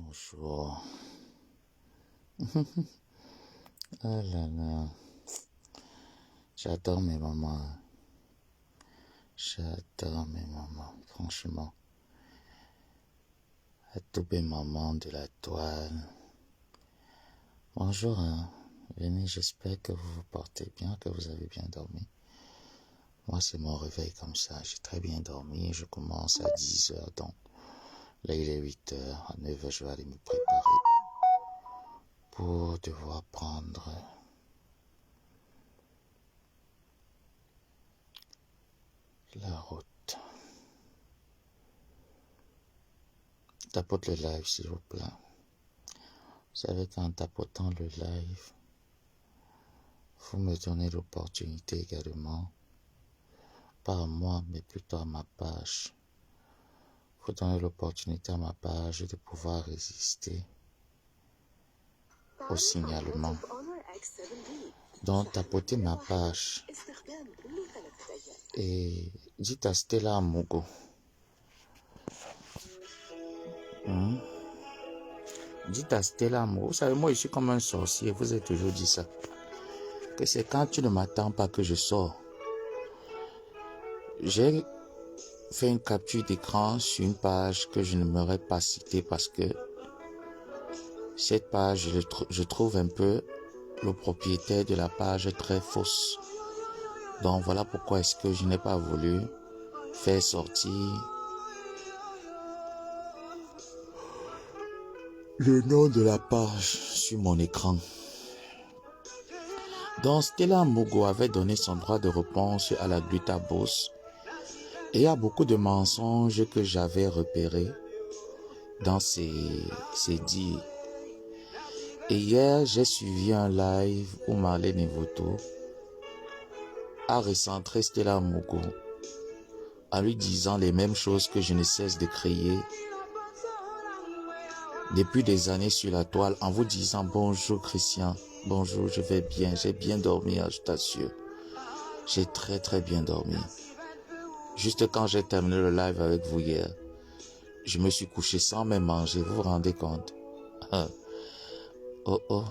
Bonjour. Ah là là. J'adore mes mamans. J'adore mes mamans, franchement. À toutes mes mamans de la toile. Bonjour, hein. Venez, j'espère que vous vous portez bien, que vous avez bien dormi. Moi, c'est mon réveil comme ça. J'ai très bien dormi. Je commence à 10 heures, donc là, il est 8 heures. À 9 heures, je vais aller me préparer pour devoir prendre la route. Tapote le live, s'il vous plaît. Vous savez qu'en tapotant le live, vous me donnez l'opportunité également, pas à moi, mais plutôt à ma page. Vous donnez l'opportunité à ma page de pouvoir résister au signalement. Donc, tapotez ma page et dites à Stella Amugo. Dites à Stella Amugo, vous savez, moi je suis comme un sorcier, vous avez toujours dit ça. Que c'est quand tu ne m'attends pas que je sors. J'ai fait une capture d'écran sur une page que je n'aimerais pas citer parce que cette page, je trouve un peu le propriétaire de la page très fausse. Donc voilà pourquoi est-ce que je n'ai pas voulu faire sortir le nom de la page sur mon écran. Donc Stella Amugo avait donné son droit de réponse à la glutabose et il y a beaucoup de mensonges que j'avais repérés dans ces dires. Et hier, j'ai suivi un live où Marlène Evoto a recentré Stella Amugo en lui disant les mêmes choses que je ne cesse de crier depuis des années sur la toile, en vous disant bonjour Christian, bonjour, je vais bien, j'ai bien dormi, je t'assure. J'ai très très bien dormi. Juste quand j'ai terminé le live avec vous hier, je me suis couché sans même manger, vous vous rendez compte? Oh.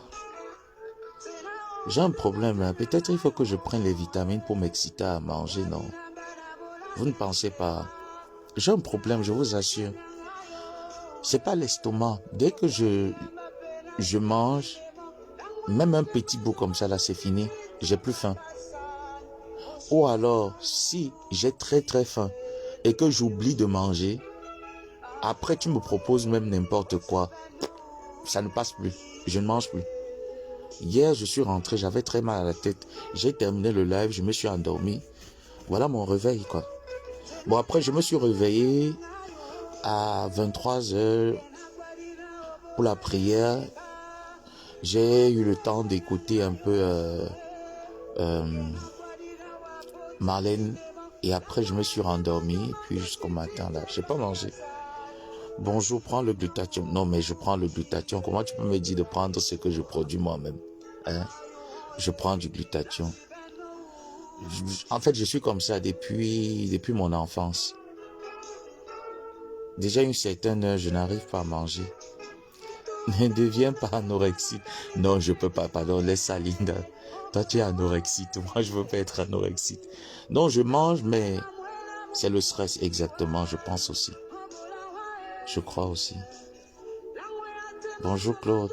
J'ai un problème là, peut-être il faut que je prenne les vitamines pour m'exciter à manger, non? Vous ne pensez pas? J'ai un problème, je vous assure. C'est pas l'estomac. Dès que je mange, même un petit bout comme ça là, c'est fini. J'ai plus faim. Ou alors, si j'ai très très faim et que j'oublie de manger, après tu me proposes même n'importe quoi, ça ne passe plus. Je ne mange plus. Hier, je suis rentré, j'avais très mal à la tête. J'ai terminé le live, je me suis endormi. Voilà mon réveil, quoi. Bon, après, je me suis réveillé à 23 heures pour la prière. J'ai eu le temps d'écouter un peu Marlène et après je me suis rendormi puis jusqu'au matin là, j'ai pas mangé. Bonjour, prends le glutathion. Non mais je prends le glutathion. Comment tu peux me dire de prendre ce que je produis moi-même, hein? Je prends du glutathion. En fait, je suis comme ça depuis mon enfance. Déjà une certaine heure, je n'arrive pas à manger. Ne deviens pas anorexique. Non, je peux pas. Pardon, laisse ça, Linda. Toi, tu es anorexique. Moi, je veux pas être anorexique. Non, je mange, mais c'est le stress, exactement. Je pense aussi. Je crois aussi. Bonjour, Claude.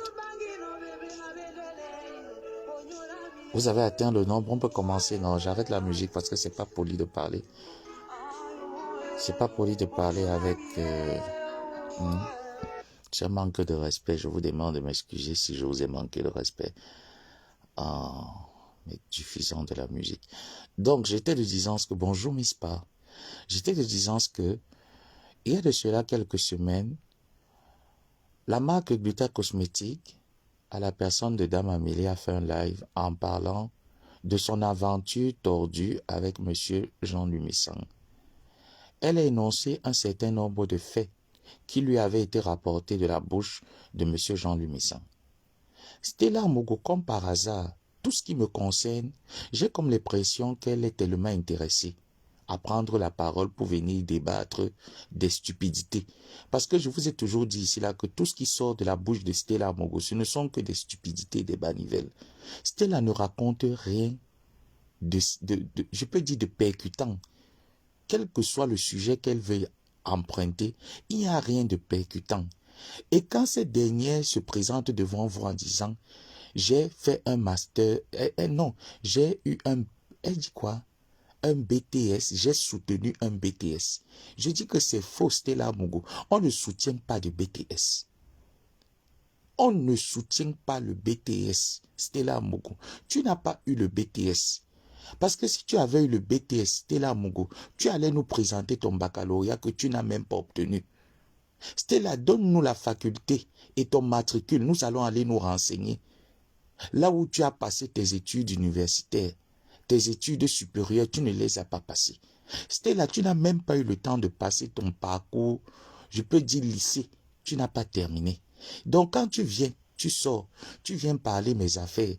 Vous avez atteint le nombre. On peut commencer. Non, j'arrête la musique parce que c'est pas poli de parler. C'est pas poli de parler avec... J'ai un manque de respect. Je vous demande de m'excuser si je vous ai manqué de respect en diffusant de la musique. Donc, j'étais de disant que... Bonjour, Miss Pa. J'étais de disant que... Il y a de cela quelques semaines, la marque Gluta Cosmétique, à la personne de Dame Amélie, a fait un live en parlant de son aventure tordue avec Monsieur Jean Lumissang. Elle a énoncé un certain nombre de faits qui lui avaient été rapportés de la bouche de Monsieur Jean Lumissang. Stella Amugo, comme par hasard, tout ce qui me concerne, j'ai comme l'impression qu'elle est tellement intéressée à prendre la parole pour venir débattre des stupidités. Parce que je vous ai toujours dit ici là que tout ce qui sort de la bouche de Stella Mogo, ce ne sont que des stupidités, des banivelles. Stella ne raconte rien je peux dire de percutant. Quel que soit le sujet qu'elle veuille emprunter, il n'y a rien de percutant. Et quand cette dernière se présente devant vous en disant j'ai fait un master, non, j'ai eu un, elle dit quoi? Un BTS, j'ai soutenu un BTS. Je dis que c'est faux, Stella Mogo. On ne soutient pas de BTS. On ne soutient pas le BTS, Stella Mogo. Tu n'as pas eu le BTS. Parce que si tu avais eu le BTS, Stella Mogo, tu allais nous présenter ton baccalauréat que tu n'as même pas obtenu. Stella, donne-nous la faculté et ton matricule, nous allons aller nous renseigner. Là où tu as passé tes études universitaires, tes études supérieures, tu ne les as pas passées. Stella, tu n'as même pas eu le temps de passer ton parcours, je peux dire lycée, tu n'as pas terminé. Donc quand tu viens, tu sors, tu viens parler mes affaires.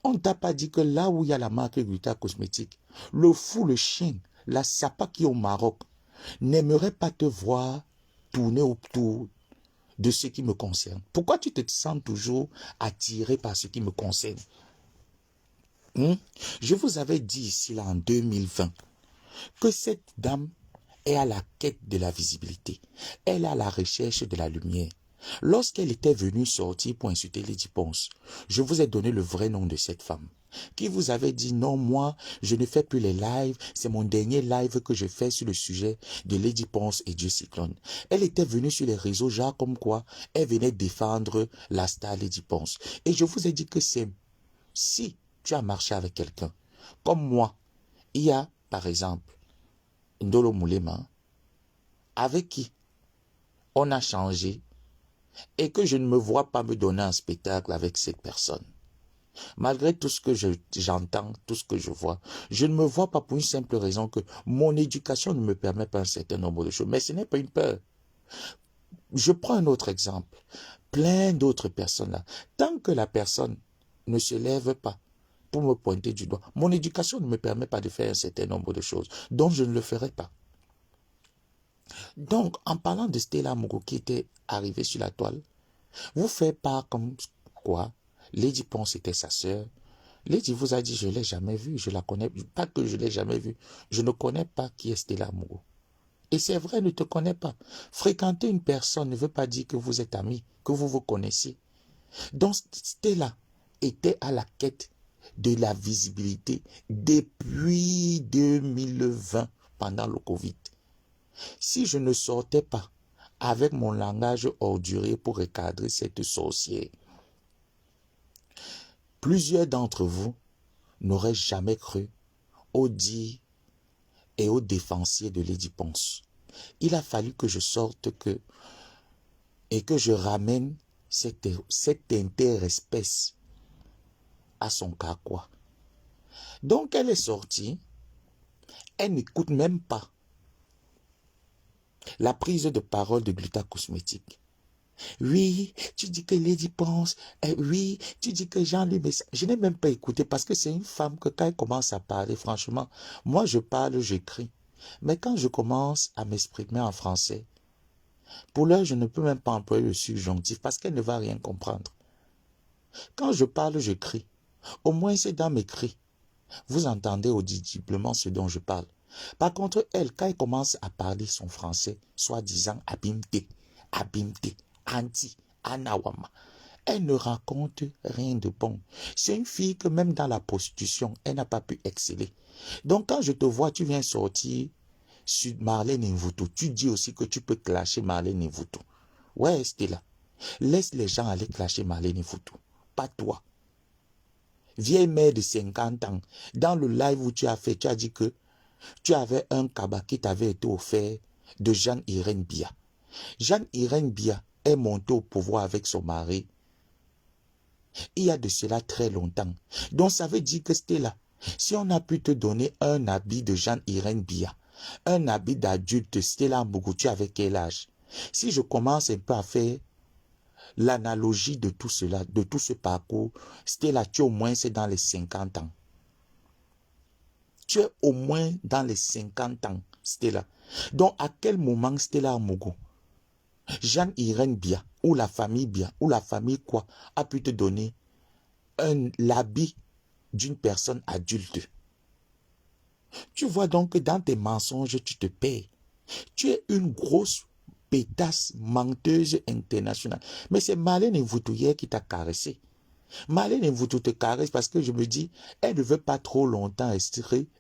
On ne t'a pas dit que là où il y a la marque Gluta Cosmétique, le fou, le chien, la sapa qui est au Maroc, n'aimerait pas te voir tourner autour de ce qui me concerne. Pourquoi tu te sens toujours attiré par ce qui me concerne? Je vous avais dit ici, là, en 2020, que cette dame est à la quête de la visibilité. Elle est à la recherche de la lumière. Lorsqu'elle était venue sortir pour insulter Lady Ponce, je vous ai donné le vrai nom de cette femme, qui vous avait dit non, moi, je ne fais plus les lives, c'est mon dernier live que je fais sur le sujet de Lady Ponce et Dieu Cyclone. Elle était venue sur les réseaux, genre comme quoi, elle venait défendre la star Lady Ponce. Et je vous ai dit que c'est, si tu as marché avec quelqu'un, comme moi, il y a, par exemple, Ndolo Moulema, avec qui on a changé, et que je ne me vois pas me donner un spectacle avec cette personne. Malgré tout ce que j'entends, tout ce que je vois, je ne me vois pas pour une simple raison que mon éducation ne me permet pas un certain nombre de choses. Mais ce n'est pas une peur. Je prends un autre exemple. Plein d'autres personnes là. Tant que la personne ne se lève pas pour me pointer du doigt, mon éducation ne me permet pas de faire un certain nombre de choses. Donc je ne le ferai pas. Donc, en parlant de Stella Mogo qui était arrivée sur la toile, vous faites part comme quoi Lady Ponce était sa sœur. Lady vous a dit, je ne l'ai jamais vue, je la connais, pas que je ne l'ai jamais vue, je ne connais pas qui est Stella Mogo. Et c'est vrai, elle ne te connaît pas. Fréquenter une personne ne veut pas dire que vous êtes amis, que vous vous connaissez. Donc Stella était à la quête de la visibilité depuis 2020, pendant le Covid. Si je ne sortais pas avec mon langage orduré pour recadrer cette sorcière, plusieurs d'entre vous n'auraient jamais cru au dit et au défensier de Lady Ponce. Il a fallu que je sorte et que je ramène cette interespèce à son carquois. Donc elle est sortie, elle n'écoute même pas la prise de parole de Gluta Cosmétique. Oui, tu dis que Lady Ponce, oui, tu dis que Jean-Louis Messia. Je n'ai même pas écouté parce que c'est une femme que quand elle commence à parler, franchement, moi je parle, j'écris. Mais quand je commence à m'exprimer en français, pour l'heure, je ne peux même pas employer le subjonctif parce qu'elle ne va rien comprendre. Quand je parle, je crie. Au moins, c'est dans mes cris. Vous entendez audiblement ce dont je parle. Par contre, elle, quand elle commence à parler son français, soi-disant abimté, anti, anawama, elle ne raconte rien de bon. C'est une fille que même dans la prostitution, elle n'a pas pu exceller. Donc quand je te vois, tu viens sortir sur Marlène Mvuto. Tu dis aussi que tu peux clasher Marlène Mvuto. Ouais, Stella. Laisse les gens aller clasher Marlène Mvuto. Pas toi. Vieille mère de 50 ans. Dans le live où tu as fait, tu as dit que tu avais un cabas qui t'avait été offert de Jeanne-Irène Bia. Jeanne-Irène Bia est montée au pouvoir avec son mari. Il y a de cela très longtemps. Donc ça veut dire que Stella, si on a pu te donner un habit de Jeanne-Irène Bia, un habit d'adulte, Stella Mougoutu avec quel âge? Si je commence un peu à faire l'analogie de tout cela, de tout ce parcours, Stella, tu au moins c'est dans les 50 ans. Tu es au moins dans les 50 ans, Stella. Donc, à quel moment Stella Amougou, Jeanne-Irène Bia, ou la famille Bia, ou la famille quoi, a pu te donner l'habit d'une personne adulte? Tu vois donc que dans tes mensonges, tu te payes. Tu es une grosse pétasse menteuse internationale. Mais c'est Marlène Mvoutou qui t'a caressé. Marlène Mvoutou te caresse parce que je me dis, elle ne veut pas trop longtemps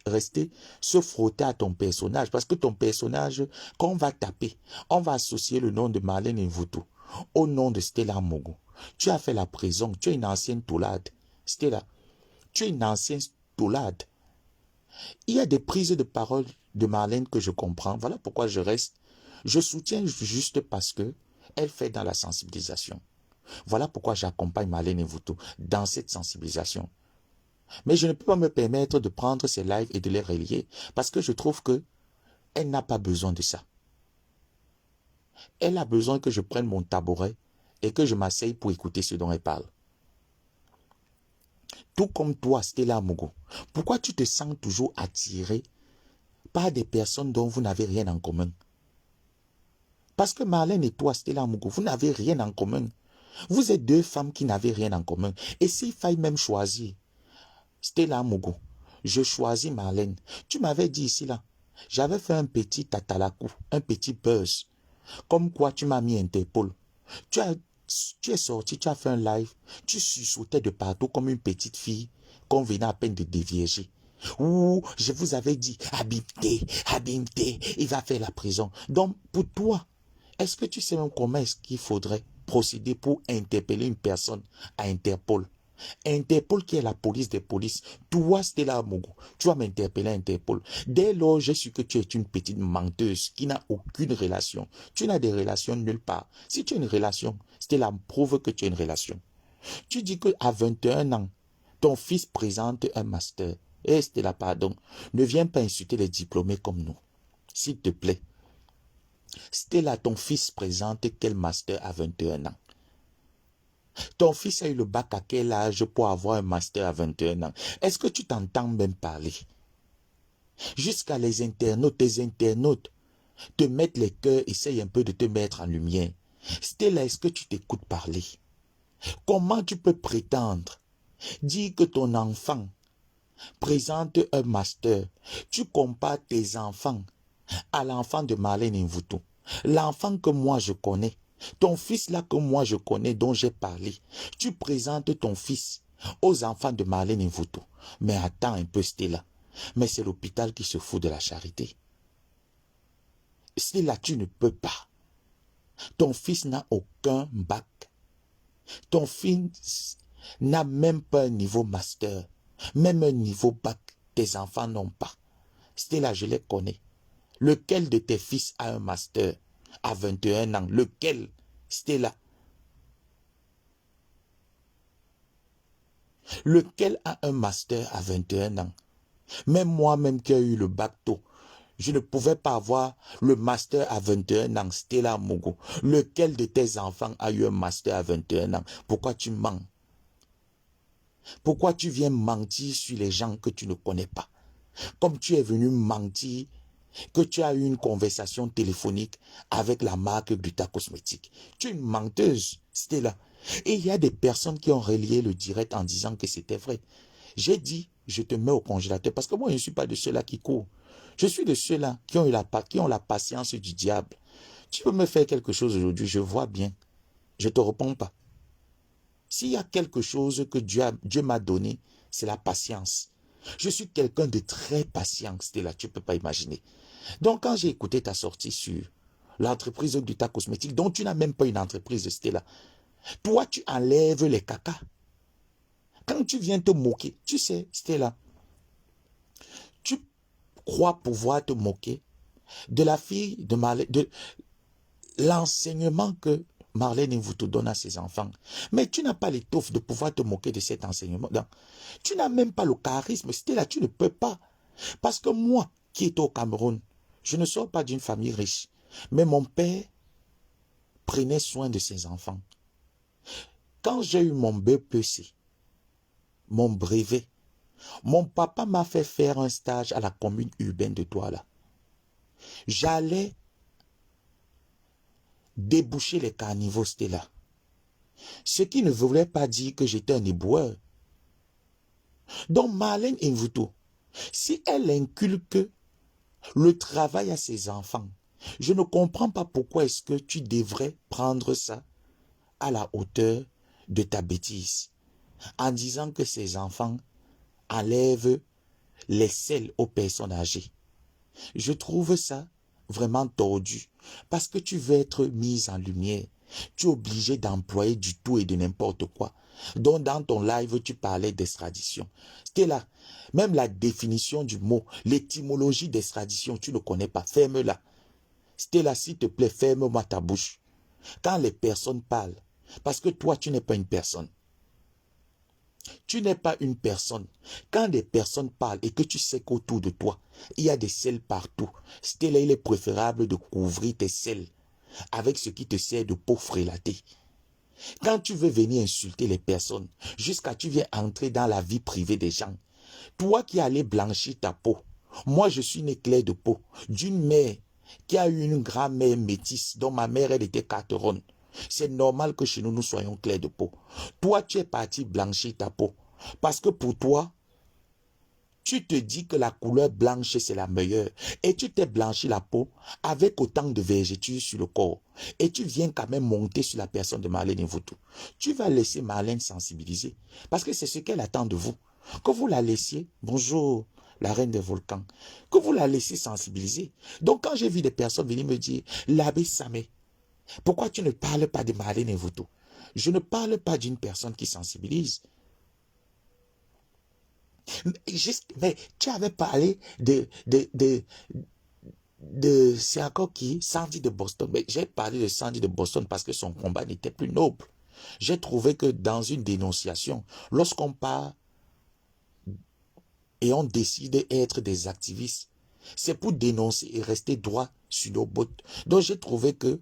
rester se frotter à ton personnage. Parce que ton personnage, quand on va taper, on va associer le nom de Marlène Mvoutou au nom de Stella Mogo. Tu as fait la prison, tu es une ancienne toulade. Stella, tu es une ancienne toulade. Il y a des prises de parole de Marlène que je comprends. Voilà pourquoi je reste. Je soutiens juste parce que elle fait dans la sensibilisation. Voilà pourquoi j'accompagne Marlène Mvoutou dans cette sensibilisation. Mais je ne peux pas me permettre de prendre ces lives et de les relier parce que je trouve que elle n'a pas besoin de ça. Elle a besoin que je prenne mon tabouret et que je m'asseye pour écouter ce dont elle parle. Tout comme toi, Stella Mogo, pourquoi tu te sens toujours attiré par des personnes dont vous n'avez rien en commun? Parce que Marlène et toi, Stella Mogo, vous n'avez rien en commun. Vous êtes deux femmes qui n'avaient rien en commun. Et s'il faille même choisir, Stella Mogo, je choisis Marlène. Tu m'avais dit ici là, j'avais fait un petit tatalakou, un petit buzz. Comme quoi tu m'as mis Interpol. Tu es sorti, tu as fait un live, tu sursautais de partout comme une petite fille qu'on venait à peine de dévierger. Ouh, je vous avais dit, Habibté, il va faire la prison. Donc, pour toi, est-ce que tu sais même comment est-ce qu'il faudrait procéder pour interpeller une personne à Interpol? Interpol qui est la police des polices. Toi, Stella Mogo, tu vas m'interpeller à Interpol. Dès lors, j'ai su que tu es une petite menteuse qui n'a aucune relation. Tu n'as des relations nulle part. Si tu as une relation, Stella prouve que tu as une relation. Tu dis qu'à 21 ans, ton fils présente un master. Eh Stella, pardon, ne viens pas insulter les diplômés comme nous. S'il te plaît. Stella, ton fils présente quel master à 21 ans? Ton fils a eu le bac à quel âge pour avoir un master à 21 ans? Est-ce que tu t'entends même parler? Jusqu'à les internautes, tes internautes, te mettent les cœurs, essayent un peu de te mettre en lumière. Stella, est-ce que tu t'écoutes parler? Comment tu peux prétendre dire que ton enfant présente un master? Tu compares tes enfants à l'enfant de Marlène Mvoutou. L'enfant que moi je connais. Ton fils là que moi je connais, dont j'ai parlé. Tu présentes ton fils aux enfants de Marlène Mvoutou. Mais attends un peu, Stella. Mais c'est l'hôpital qui se fout de la charité. Stella, tu ne peux pas. Ton fils n'a aucun bac. Ton fils n'a même pas un niveau master. Même un niveau bac. Tes enfants n'ont pas. Stella, je les connais. Lequel de tes fils a un master à 21 ans? Lequel? Stella. Lequel a un master à 21 ans? Même moi-même qui ai eu le bac tôt, je ne pouvais pas avoir le master à 21 ans. Stella Mogo. Lequel de tes enfants a eu un master à 21 ans? Pourquoi tu mens? Pourquoi tu viens mentir sur les gens que tu ne connais pas? Comme tu es venu mentir que tu as eu une conversation téléphonique avec la marque Gluta Cosmétique. Tu es une menteuse, Stella. Et il y a des personnes qui ont relié le direct en disant que c'était vrai. J'ai dit, je te mets au congélateur parce que moi, je ne suis pas de ceux-là qui courent. Je suis de ceux-là qui ont la patience du diable. Tu peux me faire quelque chose aujourd'hui, je vois bien. Je ne te réponds pas. S'il y a quelque chose que Dieu m'a donné, c'est la patience. Je suis quelqu'un de très patient, Stella, tu ne peux pas imaginer. Donc, quand j'ai écouté ta sortie sur l'entreprise Gluta Cosmétique, dont tu n'as même pas une entreprise, Stella, toi, tu enlèves les cacas. Quand tu viens te moquer, tu sais, Stella, tu crois pouvoir te moquer de la fille de Marlène, de l'enseignement que Marlène vous te donne à ses enfants. Mais tu n'as pas l'étoffe de pouvoir te moquer de cet enseignement. Non. Tu n'as même pas le charisme. Stella, tu ne peux pas. Parce que moi, qui est au Cameroun, je ne sors pas d'une famille riche. Mais mon père prenait soin de ses enfants. Quand j'ai eu mon BPC, mon brevet, Mon papa m'a fait faire un stage à la commune urbaine de Douala. J'allais déboucher les carnivores, c'était là. Ce qui ne voulait pas dire que j'étais un éboueur. Donc Marlène Mvuto, si elle inculque le travail à ses enfants, je ne comprends pas pourquoi est-ce que tu devrais prendre ça à la hauteur de ta bêtise, en disant que ces enfants enlèvent les selles aux personnes âgées. Je trouve ça vraiment tordu, parce que tu veux être mise en lumière. Tu es obligé d'employer du tout et de n'importe quoi. Donc dans ton live, tu parlais d'extradition. C'était là. Même la définition du mot, l'étymologie d'extradition, tu ne connais pas. Ferme-la. C'était là, s'il te plaît, ferme-moi ta bouche. Quand les personnes parlent, parce que toi, tu n'es pas une personne. Tu n'es pas une personne. Quand des personnes parlent et que tu sais qu'autour de toi, il y a des selles partout, c'était là, il est préférable de couvrir tes selles avec ce qui te sert de peau frélatée. Quand tu veux venir insulter les personnes, jusqu'à tu viens entrer dans la vie privée des gens, toi qui allais blanchir ta peau, moi je suis né clair de peau, d'une mère qui a eu une grand-mère métisse, dont ma mère elle était cateronne. C'est normal que chez nous, nous soyons clairs de peau. Toi, tu es parti blanchir ta peau. Parce que pour toi, tu te dis que la couleur blanche, c'est la meilleure. Et tu t'es blanchi la peau avec autant de vergetures sur le corps. Et tu viens quand même monter sur la personne de Marlène Mvuto. Tu vas laisser Marlène sensibiliser. Parce que c'est ce qu'elle attend de vous. Que vous la laissiez, bonjour, la reine des volcans, que vous la laissiez sensibiliser. Donc quand j'ai vu des personnes venir me dire, l'abbé Samé, pourquoi tu ne parles pas de Marlène Mvuto? Je ne parle pas d'une personne qui sensibilise. Mais tu avais parlé c'est encore qui? Sandy de Boston. Mais j'ai parlé de Sandy de Boston parce que son combat n'était plus noble. J'ai trouvé que dans une dénonciation, lorsqu'on part et on décide d'être des activistes, c'est pour dénoncer et rester droit sur nos bottes. Donc j'ai trouvé que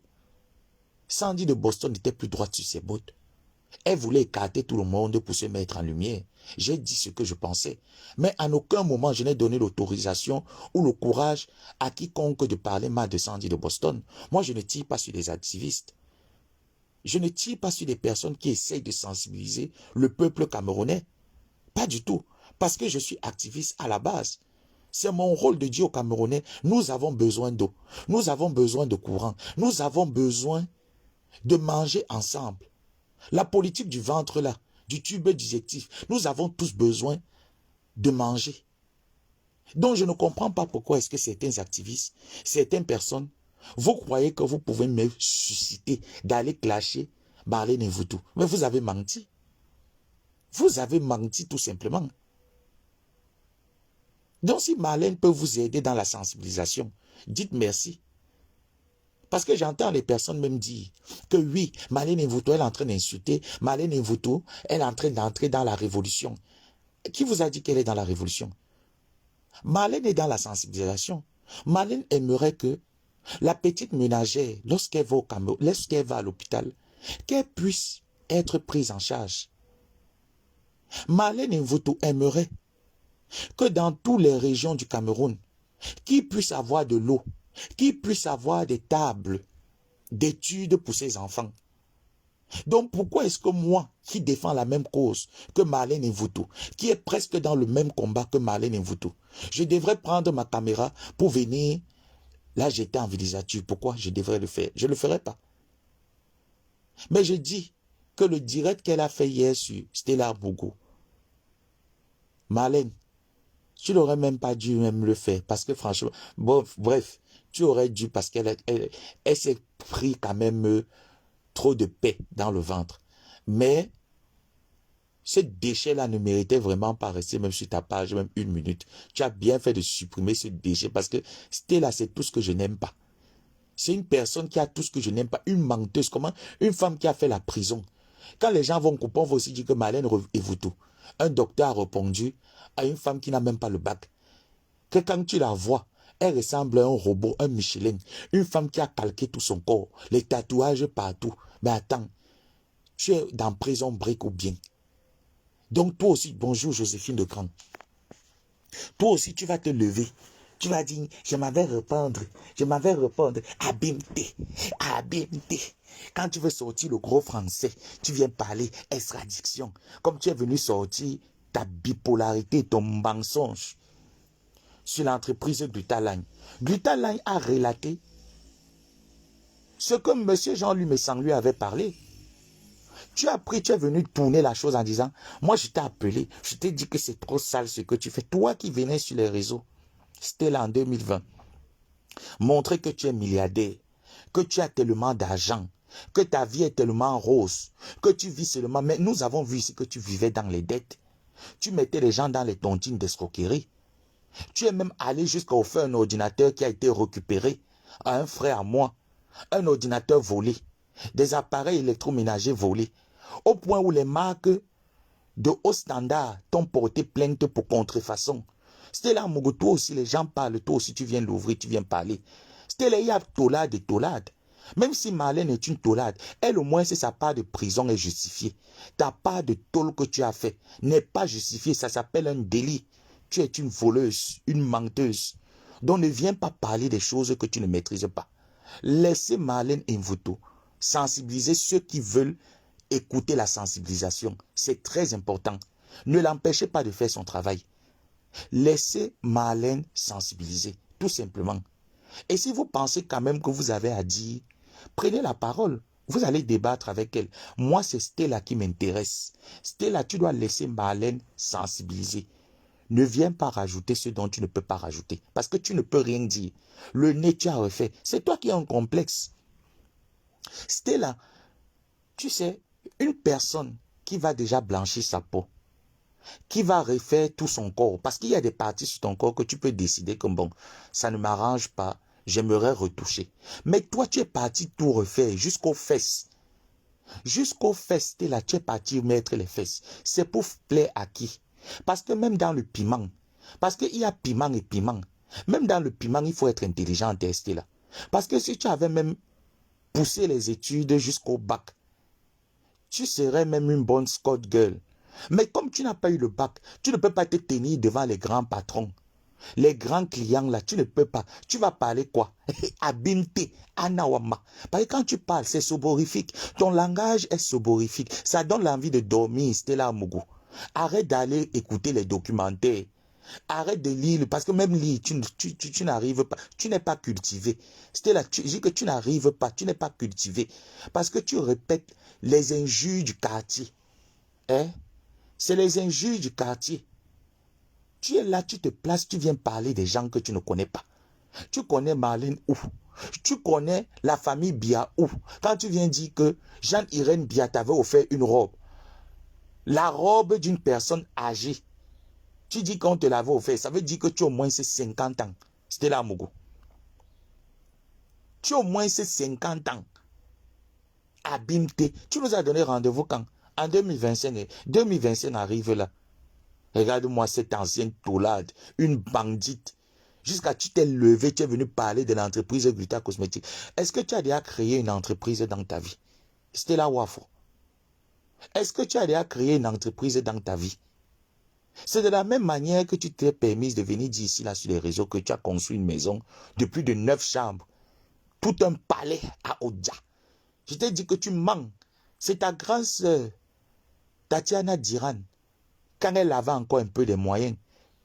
Sandy de Boston n'était plus droite sur ses bottes. Elle voulait écarter tout le monde pour se mettre en lumière. J'ai dit ce que je pensais. Mais en aucun moment, je n'ai donné l'autorisation ou le courage à quiconque de parler mal de Sandy de Boston. Moi, je ne tire pas sur des activistes. Je ne tire pas sur des personnes qui essayent de sensibiliser le peuple camerounais. Pas du tout. Parce que je suis activiste à la base. C'est mon rôle de dire aux Camerounais, nous avons besoin d'eau. Nous avons besoin de courant. Nous avons besoin de manger ensemble. La politique du ventre là, du tube digestif, nous avons tous besoin de manger. Donc je ne comprends pas pourquoi est-ce que certains activistes, certaines personnes, vous croyez que vous pouvez me susciter d'aller clasher Marlène Mvuto. Mais vous avez menti. Vous avez menti tout simplement. Donc si Marlène peut vous aider dans la sensibilisation, dites merci. Parce que j'entends les personnes même dire que oui, Marlène Mvuto, elle est en train d'insulter. Marlène Mvuto, elle est en train d'entrer dans la révolution. Qui vous a dit qu'elle est dans la révolution? Marlène est dans la sensibilisation. Marlène aimerait que la petite ménagère, lorsqu'elle va au Cameroun, lorsqu'elle va à l'hôpital, qu'elle puisse être prise en charge. Marlène Mvuto aimerait que dans toutes les régions du Cameroun, qu'il puisse avoir de l'eau, qu'il puisse avoir des tables d'études pour ses enfants. Donc pourquoi est-ce que moi, qui défends la même cause que Marlène Mvuto, qui est presque dans le même combat que Marlène Mvuto, je devrais prendre ma caméra pour venir la jeter en villégiature? Pourquoi je devrais le faire? Je ne le ferai pas. Mais je dis que le direct qu'elle a fait hier sur Stella Bougou, Marlène, tu n'aurais même pas dû même le faire. Parce que franchement, bon, bref, tu aurais dû parce qu'elle s'est pris quand même trop de paix dans le ventre. Mais ce déchet-là ne méritait vraiment pas rester même sur ta page, même une minute. Tu as bien fait de supprimer ce déchet parce que Stella, c'est tout ce que je n'aime pas. C'est une personne qui a tout ce que je n'aime pas. Une menteuse. Comment? Une femme qui a fait la prison. Quand les gens vont couper, on va aussi dire que Marlène Mvuto. Un docteur a répondu à une femme qui n'a même pas le bac. Que quand tu la vois, elle ressemble à un robot, un Michelin. Une femme qui a calqué tout son corps. Les tatouages partout. Mais attends, tu es dans prison brique ou bien. Donc toi aussi, bonjour Joséphine de Grand. Toi aussi, tu vas te lever. Tu vas dire, je m'avais rependre, abimté, abimté. Quand tu veux sortir le gros français, tu viens parler extradiction. Comme tu es venu sortir ta bipolarité, ton mensonge sur l'entreprise Glutaline. Glutaline a relaté ce que M. Jean-Louis Messan lui avait parlé. Tu as pris, tu es venu tourner la chose en disant, moi je t'ai appelé, je t'ai dit que c'est trop sale ce que tu fais. Toi qui venais sur les réseaux, c'était là en 2020. Montrer que tu es milliardaire, que tu as tellement d'argent, que ta vie est tellement rose, que tu vis seulement. Mais nous avons vu ici que tu vivais dans les dettes. Tu mettais les gens dans les tontines d'escroquerie. Tu es même allé jusqu'à offrir un ordinateur qui a été récupéré à un frère à moi. Un ordinateur volé. Des appareils électroménagers volés. Au point où les marques de haut standard t'ont porté plainte pour contrefaçon. C'était là, Mogo, toi aussi, les gens parlent, toi aussi, tu viens l'ouvrir, tu viens parler. C'était là, il y a tolade et tolade. Même si Marlène est une tolade, elle au moins, c'est sa part de prison est justifiée. Ta part de tôle que tu as fait n'est pas justifiée, ça s'appelle un délit. Tu es une voleuse, une menteuse. Donc ne viens pas parler des choses que tu ne maîtrises pas. Laissez Marlène Mvuto sensibiliser ceux qui veulent écouter la sensibilisation. C'est très important. Ne l'empêchez pas de faire son travail. Laissez Marlène sensibiliser, tout simplement. Et si vous pensez quand même que vous avez à dire, prenez la parole. Vous allez débattre avec elle. Moi, c'est Stella qui m'intéresse. Stella, tu dois laisser Marlène sensibiliser. Ne viens pas rajouter ce dont tu ne peux pas rajouter. Parce que tu ne peux rien dire. Le nez, tu as refait. C'est toi qui as un complexe. Stella, tu sais, une personne qui va déjà blanchir sa peau, qui va refaire tout son corps, parce qu'il y a des parties sur ton corps que tu peux décider que bon, ça ne m'arrange pas, j'aimerais retoucher. Mais toi, tu es parti tout refaire jusqu'aux fesses. Jusqu'aux fesses, tu es là, tu es parti mettre les fesses. C'est pour plaire à qui? Parce que même dans le piment, parce qu'il y a piment et piment, même dans le piment, il faut être intelligent à tester là. Parce que si tu avais même poussé les études jusqu'au bac, tu serais même une bonne Scott girl. Mais comme tu n'as pas eu le bac, tu ne peux pas te tenir devant les grands patrons. Les grands clients là, tu ne peux pas. Tu vas parler quoi? Abimté, anawama. Parce que quand tu parles, c'est soborifique. Ton langage est soborifique. Ça donne l'envie de dormir, Stella Mougou. Arrête d'aller écouter les documentaires. Arrête de lire, parce que même lire, tu n'arrives pas. Tu n'es pas cultivé. Stella, je dis que tu n'arrives pas, tu n'es pas cultivé. Parce que tu répètes les injures du quartier. Hein? C'est les injures du quartier. Tu es là, tu te places, tu viens parler des gens que tu ne connais pas. Tu connais Marlène où? Tu connais la famille Bia où? Quand tu viens dire que Jeanne-Irène Bia t'avait offert une robe, la robe d'une personne âgée, tu dis qu'on te l'avait offert, ça veut dire que tu as au moins 50 ans. C'était là, Mogo. Tu as au moins 50 ans. Abimté. Tu nous as donné rendez-vous quand? En 2025. 2025 arrive là. Regarde-moi cette ancienne toulade, une bandite. Jusqu'à tu t'es levé, tu es venu parler de l'entreprise Gluta Cosmétique. Est-ce que tu as déjà créé une entreprise dans ta vie? C'était là Wafo. Est-ce que tu as déjà créé une entreprise dans ta vie? C'est de la même manière que tu t'es permise de venir dire ici là sur les réseaux que tu as construit une maison de plus de 9 chambres. Tout un palais à Odia. Je t'ai dit que tu mens. C'est ta grande sœur, Tatiana Diran, quand elle avait encore un peu de moyens,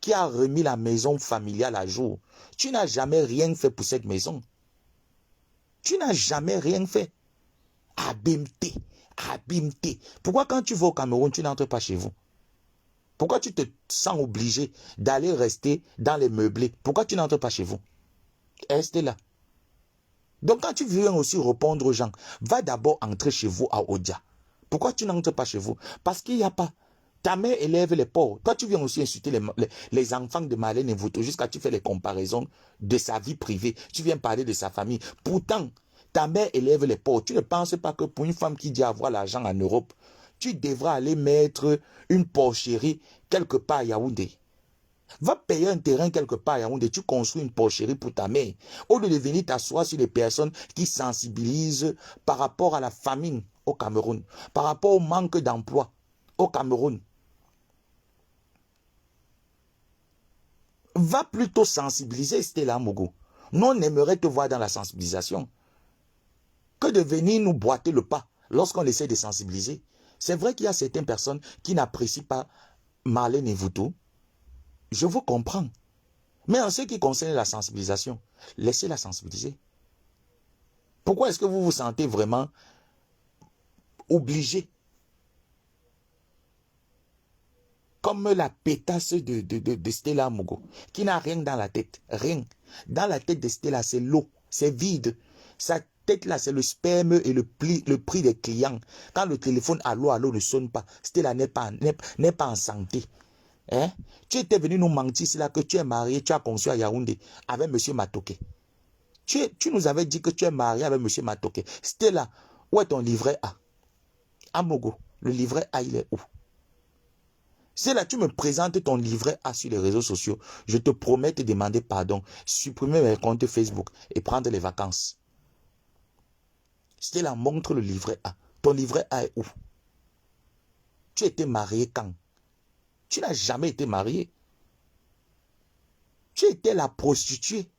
qui a remis la maison familiale à jour. Tu n'as jamais rien fait pour cette maison. Tu n'as jamais rien fait. Abimté, abimté. Pourquoi quand tu vas au Cameroun, tu n'entres pas chez vous? Pourquoi tu te sens obligé d'aller rester dans les meublés? Pourquoi tu n'entres pas chez vous? Restez là. Donc quand tu viens aussi répondre aux gens, va d'abord entrer chez vous à Odia. Pourquoi tu n'entres pas chez vous? Parce qu'il n'y a pas. Ta mère élève les pauvres. Toi, tu viens aussi insulter les enfants de Marlène Mvuto jusqu'à tu fais les comparaisons de sa vie privée. Tu viens parler de sa famille. Pourtant, ta mère élève les pauvres. Tu ne penses pas que pour une femme qui dit avoir l'argent en Europe, tu devras aller mettre une porcherie quelque part à Yaoundé. Va payer un terrain quelque part à Yaoundé. Tu construis une porcherie pour ta mère. Au lieu de venir t'asseoir sur les personnes qui sensibilisent par rapport à la famine au Cameroun, par rapport au manque d'emploi au Cameroun. Va plutôt sensibiliser Stella Mogo. Nous, on aimerait te voir dans la sensibilisation. Que de venir nous boiter le pas lorsqu'on essaie de sensibiliser. C'est vrai qu'il y a certaines personnes qui n'apprécient pas Marlène Nvoutou. Je vous comprends. Mais en ce qui concerne la sensibilisation, laissez-la sensibiliser. Pourquoi est-ce que vous vous sentez vraiment obligé? Comme la pétasse de Stella Mogo, qui n'a rien dans la tête. Rien. Dans la tête de Stella, c'est l'eau. C'est vide. Sa tête là, c'est le sperme et le prix des clients. Quand le téléphone allô ne sonne pas, Stella n'est pas en santé. Hein? Tu étais venu nous mentir, c'est là que tu es marié, tu as conçu à Yaoundé avec M. Matoke. Tu nous avais dit que tu es marié avec M. Matoke. Stella, où est ton livret A? À Mogo, le livret A, il est où? C'est là tu me présentes ton livret A sur les réseaux sociaux. Je te promets te demander pardon, supprimer mes comptes Facebook et prendre les vacances. Stella, montre le livret A. Ton livret A est où? Tu étais marié quand? Tu n'as jamais été marié. Tu étais la prostituée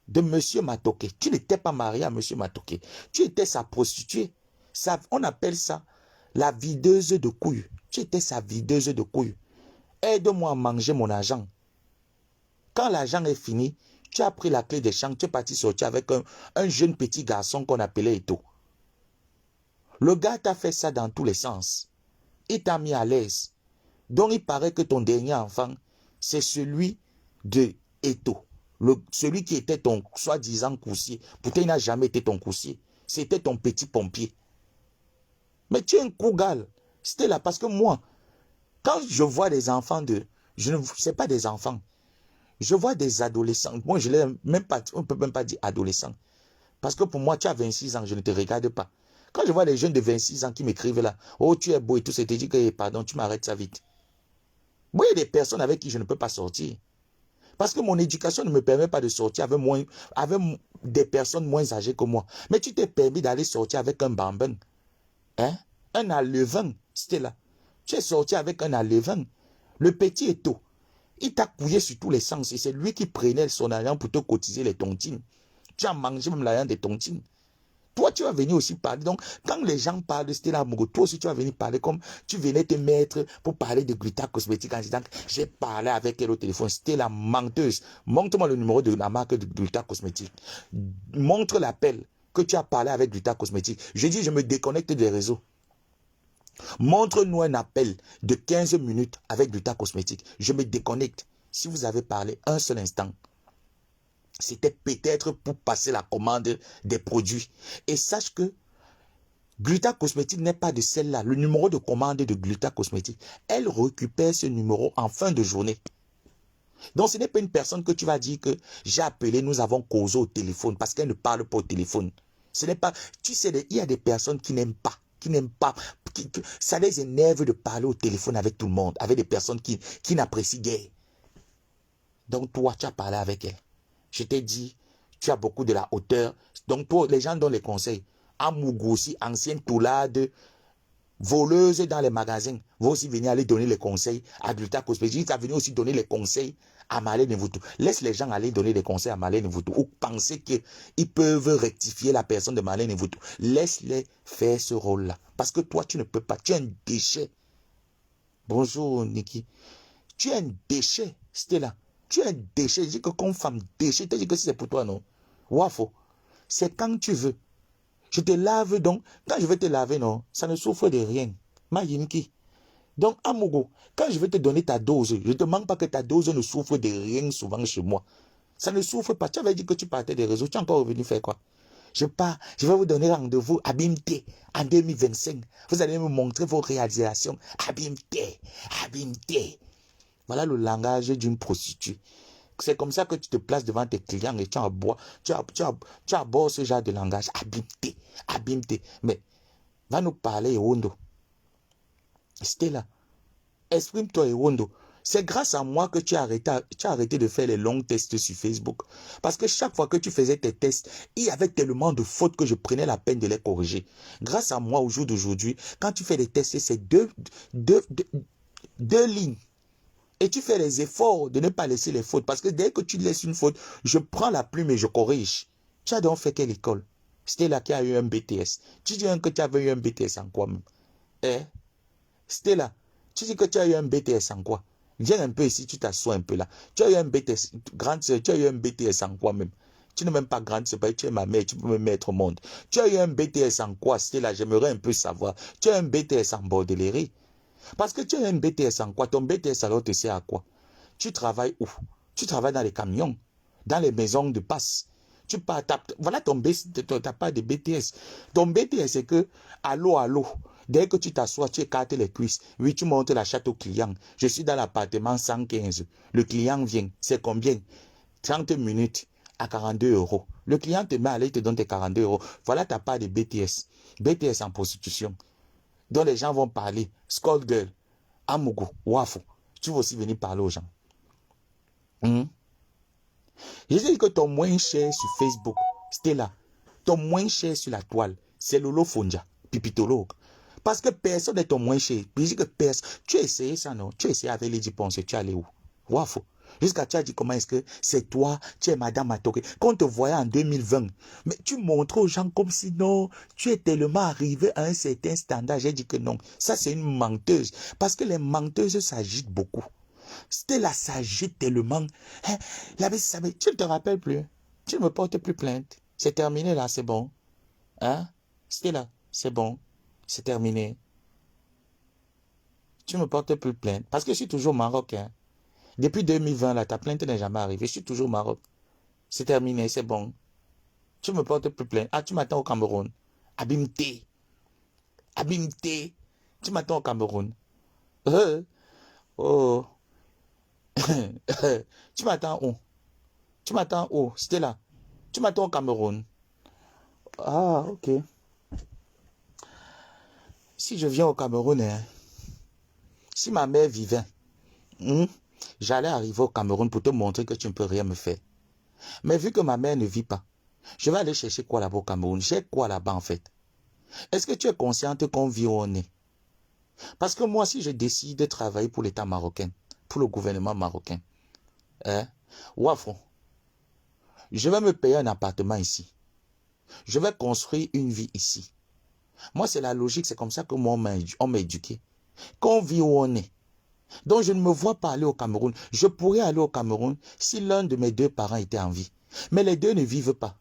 de M. Matoke. Tu n'étais pas marié à M. Matoke. Tu étais sa prostituée. On appelle ça la videuse de couilles. Tu étais sa videuse de couilles. Aide-moi à manger mon argent. Quand l'argent est fini, tu as pris la clé des champs, tu es parti sortir avec un jeune petit garçon qu'on appelait Eto. Le gars t'a fait ça dans tous les sens. Il t'a mis à l'aise. Donc il paraît que ton dernier enfant, c'est celui de Eto. Celui qui était ton soi-disant coursier. Pourtant, il n'a jamais été ton coursier. C'était ton petit pompier. Mais tu es un cougal. C'était là parce que moi, quand je vois des enfants sais pas des enfants. Je vois des adolescents. Moi, je l'ai même pas, on ne peut même pas dire adolescent. Parce que pour moi, tu as 26 ans, je ne te regarde pas. Quand je vois des jeunes de 26 ans qui m'écrivent là, oh, tu es beau et tout, c'est te dit que, pardon, tu m'arrêtes ça vite. Moi, il y a des personnes avec qui je ne peux pas sortir. Parce que mon éducation ne me permet pas de sortir avec des personnes moins âgées que moi. Mais tu t'es permis d'aller sortir avec un bambin. Hein? Un alevin, c'était là. Tu es sorti avec un alevin. Le petit Eto, il t'a couillé sur tous les sens. Et c'est lui qui prenait son argent pour te cotiser les tontines. Tu as mangé même l'argent des tontines. Toi, tu vas venir aussi parler. Donc, quand les gens parlent de Stella Mogo, toi aussi, tu vas venir parler comme tu venais te mettre pour parler de Gluta Cosmétique en disant j'ai parlé avec elle au téléphone. Stella menteuse. Montre-moi le numéro de la marque de Gluta Cosmétique. Montre l'appel que tu as parlé avec Gluta Cosmétique. Je dis, je me déconnecte des réseaux. Montre-nous un appel de 15 minutes avec Gluta Cosmétique. Je me déconnecte. Si vous avez parlé un seul instant, c'était peut-être pour passer la commande des produits. Et sache que Gluta Cosmétique n'est pas de celle-là. Le numéro de commande de Gluta Cosmétique, elle récupère ce numéro en fin de journée. Donc ce n'est pas une personne que tu vas dire que j'ai appelé, nous avons causé au téléphone parce qu'elle ne parle pas au téléphone. Ce n'est pas, tu sais, il y a des personnes qui n'aiment pas, ça les énerve de parler au téléphone avec tout le monde, avec des personnes qui n'apprécient guère. Donc toi, tu as parlé avec elle. Je t'ai dit, tu as beaucoup de la hauteur. Donc toi, les gens donnent les conseils. Amougou aussi, ancienne toulade, voleuse dans les magasins, va aussi venir aller donner les conseils à Gluta Cosmétique. Va venir aussi donner les conseils à Marlène Nvoutou. Laisse les gens aller donner des conseils à Marlène Nvoutou ou penser qu'ils peuvent rectifier la personne de Marlène Nvoutou. Laisse-les faire ce rôle-là. Parce que toi, tu ne peux pas. Tu es un déchet. Bonjour, Niki. Tu es un déchet, Stella. Tu es un déchet. Je dis que comme femme déchet, je te dis que c'est pour toi, non? Wafo. C'est quand tu veux. Je te lave donc. Quand je vais te laver, non, ça ne souffre de rien. Mayinki. Donc, Amogo, quand je vais te donner ta dose, je ne te demande pas que ta dose ne souffre de rien souvent chez moi. Ça ne souffre pas. Tu avais dit que tu partais des réseaux. Tu es encore revenu faire quoi? Je vais vous donner rendez-vous à Bimte en 2025. Vous allez me montrer vos réalisations. À Bimte. Voilà le langage d'une prostituée. C'est comme ça que tu te places devant tes clients et tu abordes ce genre de langage. Abimte. Mais va nous parler, Ewondo. Stella, exprime-toi, Ewondo. C'est grâce à moi que tu as arrêté de faire les longs tests sur Facebook. Parce que chaque fois que tu faisais tes tests, il y avait tellement de fautes que je prenais la peine de les corriger. Grâce à moi, au jour d'aujourd'hui, quand tu fais des tests, c'est deux lignes. Et tu fais les efforts de ne pas laisser les fautes. Parce que dès que tu laisses une faute, je prends la plume et je corrige. Tu as donc fait quelle école? C'était là qui a eu un BTS. Tu dis que tu avais eu un BTS en quoi même? Eh? C'était là. Tu dis que tu as eu un BTS en quoi? Viens un peu ici, tu t'assois un peu là. Tu as eu un BTS, grande soeur, tu as eu un BTS en quoi même? Tu n'es même pas grande soeur, tu es ma mère, tu peux me mettre au monde. Tu as eu un BTS en quoi? C'était là, j'aimerais un peu savoir. Tu as un BTS en bordellerie. Parce que tu as un BTS en quoi? Ton BTS alors te sert à quoi? Tu travailles où? Tu travailles dans les camions, dans les maisons de passe. Tu pars, voilà ton t'as pas de BTS. Ton BTS, c'est que, allô, dès que tu t'assois, tu écartes les cuisses. Oui, tu montes la chatte au client. Je suis dans l'appartement 115. Le client vient. C'est combien? 30 minutes à 42 euros. Le client te met à l'aise, il te donne tes 42 euros. Voilà ta part de BTS. BTS en prostitution. Dont les gens vont parler. Skull Girl, Amugo, Wafo. Tu vas aussi venir parler aux gens. Je dis que ton moins cher sur Facebook, c'était là. Ton moins cher sur la toile, c'est Lolo Fonja, pipitologue. Parce que personne n'est ton moins cher. Je dis que personne. Tu as essayé ça, non? Tu as essayé avec Lady Ponce, tu es allé où? Wafo. Jusqu'à tu as dit comment est-ce que c'est toi, tu es Madame Matoke. Quand on te voyait en 2020, mais tu montres aux gens comme si non, tu es tellement arrivé à un certain standard. J'ai dit que non. Ça, c'est une menteuse. Parce que les menteuses s'agitent beaucoup. C'était là, s'agite tellement. Hein? Tu ne te rappelles plus. Tu ne me portes plus plainte. C'est terminé là, c'est bon. Hein? C'était là, c'est bon. C'est terminé. Tu ne me portes plus plainte. Parce que je suis toujours au Maroc. Hein? Depuis 2020, là, ta plainte n'est jamais arrivée. Je suis toujours au Maroc. C'est terminé, c'est bon. Tu ne me portes plus plainte. Ah, tu m'attends au Cameroun. Abimté. Abimté. Tu m'attends au Cameroun. Oh. Tu m'attends où? Tu m'attends où? C'était là. Tu m'attends au Cameroun. Ah, ok. Si je viens au Cameroun, hein, si ma mère vivait, j'allais arriver au Cameroun pour te montrer que tu ne peux rien me faire. Mais vu que ma mère ne vit pas, je vais aller chercher quoi là-bas au Cameroun? J'ai quoi là-bas en fait? Est-ce que tu es consciente qu'on vit où on est? Parce que moi, si je décide de travailler pour l'État marocain, pour le gouvernement marocain, hein, Wafro, je vais me payer un appartement ici. Je vais construire une vie ici. Moi, c'est la logique, c'est comme ça que moi, on m'a éduqué. Qu'on vit où on est. Donc, je ne me vois pas aller au Cameroun. Je pourrais aller au Cameroun si l'un de mes deux parents était en vie. Mais les deux ne vivent pas.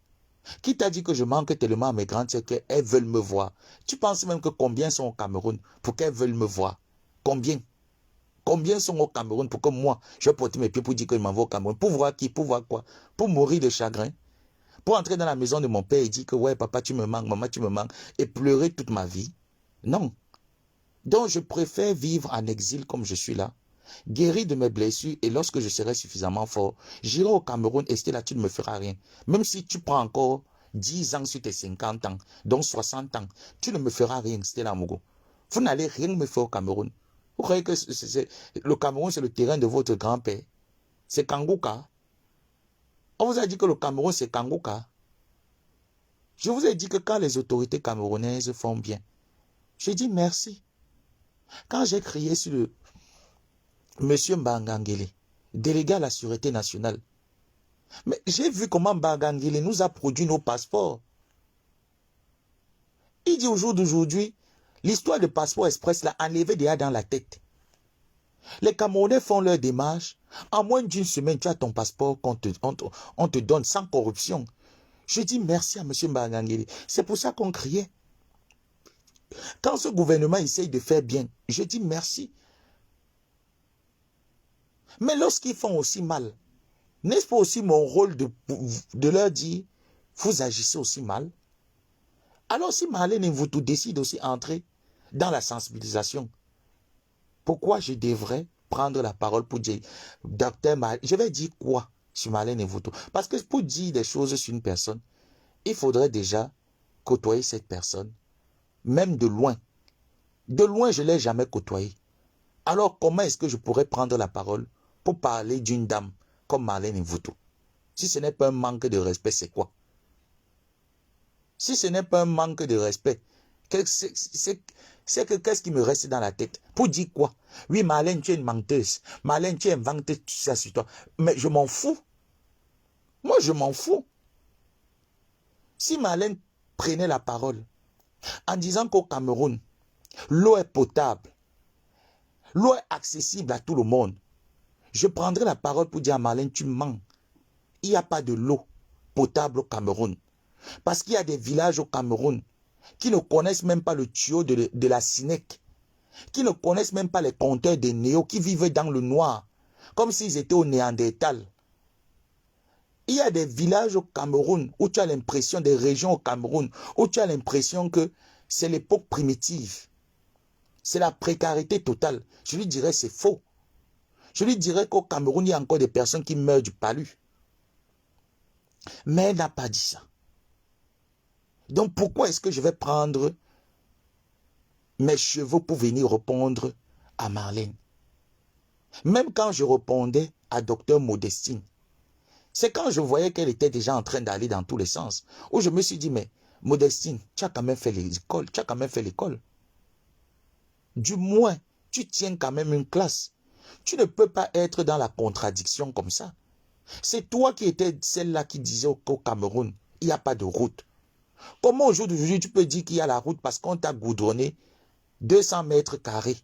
Qui t'a dit que je manque tellement à mes grandes sœurs qu'elles veulent me voir? Tu penses même que combien sont au Cameroun pour qu'elles veulent me voir? Combien? Combien sont au Cameroun pour que moi, je porte mes pieds pour dire que je m'en vais au Cameroun? Pour voir qui? Pour voir quoi? Pour mourir de chagrin? Pour entrer dans la maison de mon père et dire que ouais, papa, tu me manques, maman, tu me manques, et pleurer toute ma vie? Non. Donc, je préfère vivre en exil comme je suis là, guéri de mes blessures, et lorsque je serai suffisamment fort, j'irai au Cameroun et c'est là, tu ne me feras rien. Même si tu prends encore 10 ans sur tes 50 ans, donc 60 ans, tu ne me feras rien, c'était là, Mogo. Vous n'allez rien me faire au Cameroun. Vous croyez que le Cameroun, c'est le terrain de votre grand-père? C'est Kangouka. On vous a dit que le Cameroun, c'est Kangouka. Je vous ai dit que quand les autorités camerounaises font bien, je dis merci. Quand j'ai crié sur le monsieur Mbangangele, délégué à la Sûreté nationale, mais j'ai vu comment Mbangangele nous a produit nos passeports. Il dit au jour d'aujourd'hui, l'histoire de passeport express l'a enlevé déjà dans la tête. Les Camerounais font leur démarche. En moins d'une semaine, tu as ton passeport qu'on on te donne sans corruption. Je dis merci à M. Mbangangele. C'est pour ça qu'on criait. Quand ce gouvernement essaye de faire bien, je dis merci. Mais lorsqu'ils font aussi mal, n'est-ce pas aussi mon rôle de leur dire, vous agissez aussi mal? Alors si Marlène Mvutu décide aussi d'entrer dans la sensibilisation, pourquoi je devrais prendre la parole pour dire, docteur Marlène, je vais dire quoi sur Marlène Mvutu? Parce que pour dire des choses sur une personne, il faudrait déjà côtoyer cette personne, même de loin. De loin, je ne l'ai jamais côtoyée. Alors comment est-ce que je pourrais prendre la parole pour parler d'une dame comme Marlène Mvutu? Si ce n'est pas un manque de respect, c'est quoi? Si ce n'est pas un manque de respect, C'est que qu'est-ce qui me reste dans la tête? Pour dire quoi? Oui, Marlène, tu es une menteuse. Marlène, tu inventes tout ça sur toi. Mais je m'en fous. Moi, je m'en fous. Si Marlène prenait la parole en disant qu'au Cameroun, l'eau est potable, l'eau est accessible à tout le monde, je prendrais la parole pour dire à Marlène, tu mens. Il n'y a pas de l'eau potable au Cameroun. Parce qu'il y a des villages au Cameroun qui ne connaissent même pas le tuyau de la Sinec, qui ne connaissent même pas les compteurs des néos, qui vivent dans le noir, comme s'ils étaient au Néandertal. Il y a des villages au Cameroun où tu as l'impression, des régions au Cameroun, où tu as l'impression que c'est l'époque primitive. C'est la précarité totale. Je lui dirais c'est faux. Je lui dirais qu'au Cameroun, il y a encore des personnes qui meurent du palu. Mais elle n'a pas dit ça. Donc pourquoi est-ce que je vais prendre mes chevaux pour venir répondre à Marlène? Même quand je répondais à Docteur Modestine, c'est quand je voyais qu'elle était déjà en train d'aller dans tous les sens, où je me suis dit, mais Modestine, tu as quand même fait l'école, tu as quand même fait l'école. Du moins, tu tiens quand même une classe. Tu ne peux pas être dans la contradiction comme ça. C'est toi qui étais celle-là qui disait qu'au Cameroun, il n'y a pas de route. Comment aujourd'hui tu peux dire qu'il y a la route parce qu'on t'a goudronné 200 mètres carrés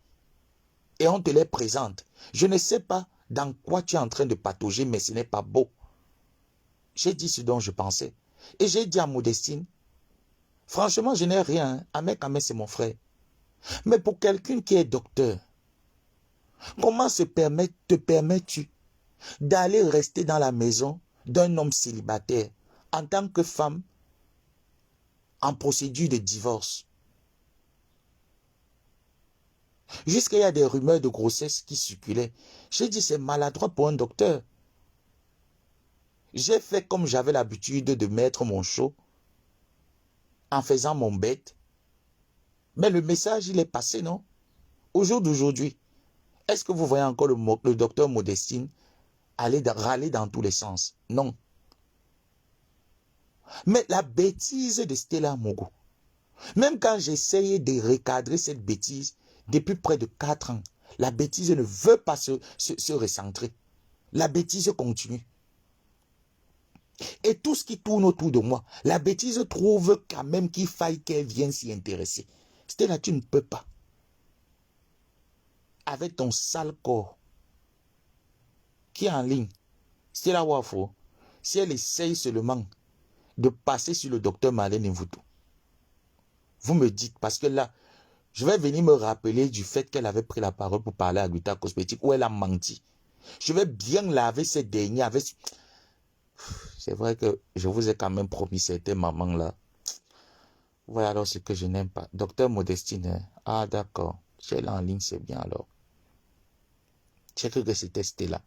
et on te les présente? Je ne sais pas dans quoi tu es en train de patauger, mais ce n'est pas beau. J'ai dit ce dont je pensais. Et j'ai dit à Modestine, franchement, je n'ai rien. Ahmed Kamé, c'est mon frère. Mais pour quelqu'un qui est docteur, comment te permets-tu d'aller rester dans la maison d'un homme célibataire en tant que femme en procédure de divorce? Jusqu'à il y a des rumeurs de grossesse qui circulaient. J'ai dit c'est maladroit pour un docteur. J'ai fait comme j'avais l'habitude de mettre mon show en faisant mon bête. Mais le message, il est passé, non? Au jour d'aujourd'hui, est-ce que vous voyez encore le docteur Modestine râler dans tous les sens? Non. Mais la bêtise de Stella Mogo, même quand j'essayais de recadrer cette bêtise depuis près de 4 ans, la bêtise ne veut pas se recentrer. La bêtise continue. Et tout ce qui tourne autour de moi, la bêtise trouve quand même qu'il faille qu'elle vienne s'y intéresser. Stella, tu ne peux pas. Avec ton sale corps qui est en ligne, Stella Wafo, si elle essaye seulement de passer sur le docteur Marlène Mvuto, vous me dites, parce que là, je vais venir me rappeler du fait qu'elle avait pris la parole pour parler à Gluta Cosmétique, où elle a menti. Je vais bien laver ces derniers avec... C'est vrai que je vous ai quand même promis certaines mamans-là. Voilà alors ce que je n'aime pas. Docteur Modestine, hein? Ah d'accord. Si elle est en ligne, c'est bien alors. J'ai cru que c'était Stella.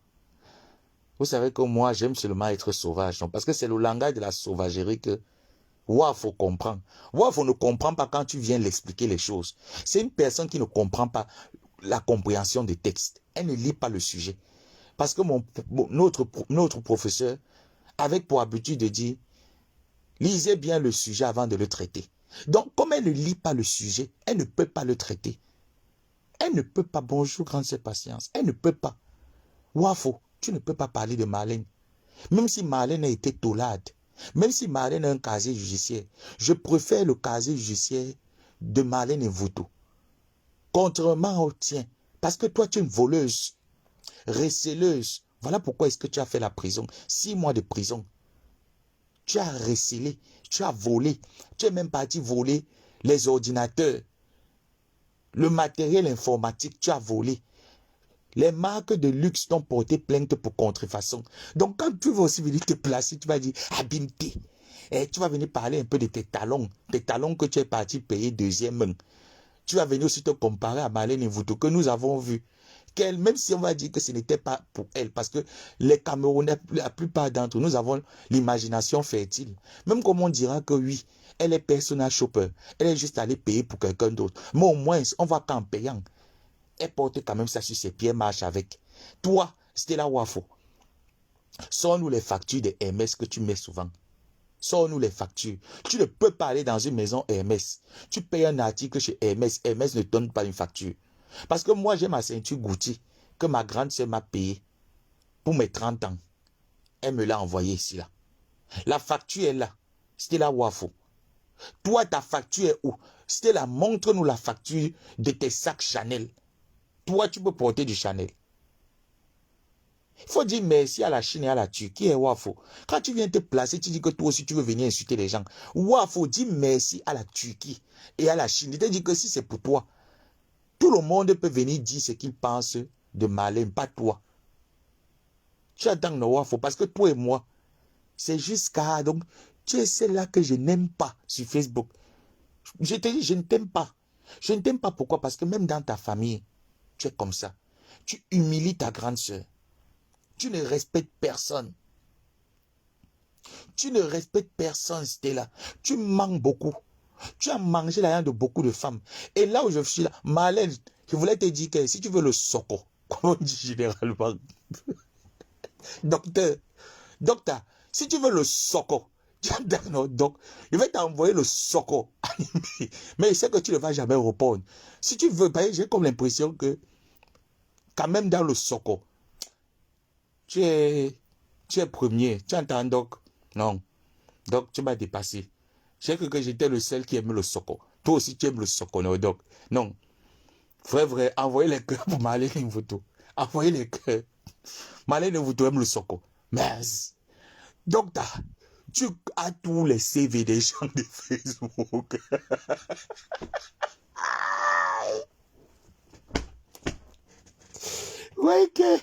Vous savez que moi, j'aime seulement être sauvage. Non? Parce que c'est le langage de la sauvagerie que Wafo comprend. Wafo ne comprend pas quand tu viens l'expliquer les choses. C'est une personne qui ne comprend pas la compréhension des textes. Elle ne lit pas le sujet. Parce que notre professeur avait pour habitude de dire, lisez bien le sujet avant de le traiter. Donc, comme elle ne lit pas le sujet, elle ne peut pas le traiter. Elle ne peut pas, bonjour, grande patience, elle ne peut pas. Wafo, tu ne peux pas parler de Marlène. Même si Marlène a été taulade, même si Marlène a un casier judiciaire, je préfère le casier judiciaire de Marlène Mvuto. Contrairement au tien, parce que toi, tu es une voleuse, receleuse. Voilà pourquoi est-ce que tu as fait la prison. 6 mois de prison. Tu as recelé, tu as volé, tu es même parti voler les ordinateurs, le matériel informatique, tu as volé. Les marques de luxe t'ont porté plainte pour contrefaçon. Donc quand tu vas aussi venir te placer, tu vas dire Abimté. Et tu vas venir parler un peu de tes talons que tu es parti payer 2e main. Tu vas venir aussi te comparer à Marlène Mvuto que nous avons vu. Qu'elle, même si on va dire que ce n'était pas pour elle, parce que les Camerounais, la plupart d'entre nous avons l'imagination fertile. Même comme on dira que oui, elle est personnel shopper, elle est juste allée payer pour quelqu'un d'autre. Mais au moins, on va qu'en payant. Elle porte quand même ça sur ses pieds, marche avec. Toi, Stella Wafo, sors-nous les factures de MS que tu mets souvent. Sors-nous les factures. Tu ne peux pas aller dans une maison Hermès. Tu payes un article chez Hermès. Hermès ne donne pas une facture. Parce que moi, j'ai ma ceinture Gucci que ma grande sœur m'a payée pour mes 30 ans. Elle me l'a envoyée ici, là. La facture est là. C'était la Wafo. Toi, ta facture est où? C'était là. Montre-nous la facture de tes sacs Chanel. Toi, tu peux porter du Chanel. Il faut dire merci à la Chine et à la Turquie et Wafo. Quand tu viens te placer, tu dis que toi aussi tu veux venir insulter les gens. Wafo, dis merci à la Turquie et à la Chine. Il te dit que si c'est pour toi, tout le monde peut venir dire ce qu'il pense de Marlène, pas toi. Tu attends le Wafo parce que toi et moi, c'est jusqu'à... Donc, tu es celle-là que je n'aime pas sur Facebook. Je te dis, je ne t'aime pas. Je ne t'aime pas pourquoi? Parce que même dans ta famille, tu es comme ça. Tu humilies ta grande sœur. Tu ne respectes personne. Tu ne respectes personne, Stella. Tu manques beaucoup. Tu as mangé la de beaucoup de femmes. Et là où je suis là, Marlène, je voulais te dire que si tu veux le soko, comme on dit généralement, docteur, si tu veux le soko, donc, je vais t'envoyer le soko. Mais je sais que tu ne vas jamais répondre. Si tu veux, j'ai comme l'impression que, quand même dans le soko, tu es premier. Tu entends donc? Non. Donc, tu m'as dépassé. J'ai cru que j'étais le seul qui aime le soko. Toi aussi, tu aimes le soko, non? Donc, non. Vrai, envoyez les cœurs pour Marlène Mvuto. Envoyez les cœurs. Marlène Mvuto aime le soko. Mais, donc, tu as tous les CV des gens de Facebook. Ouais, que.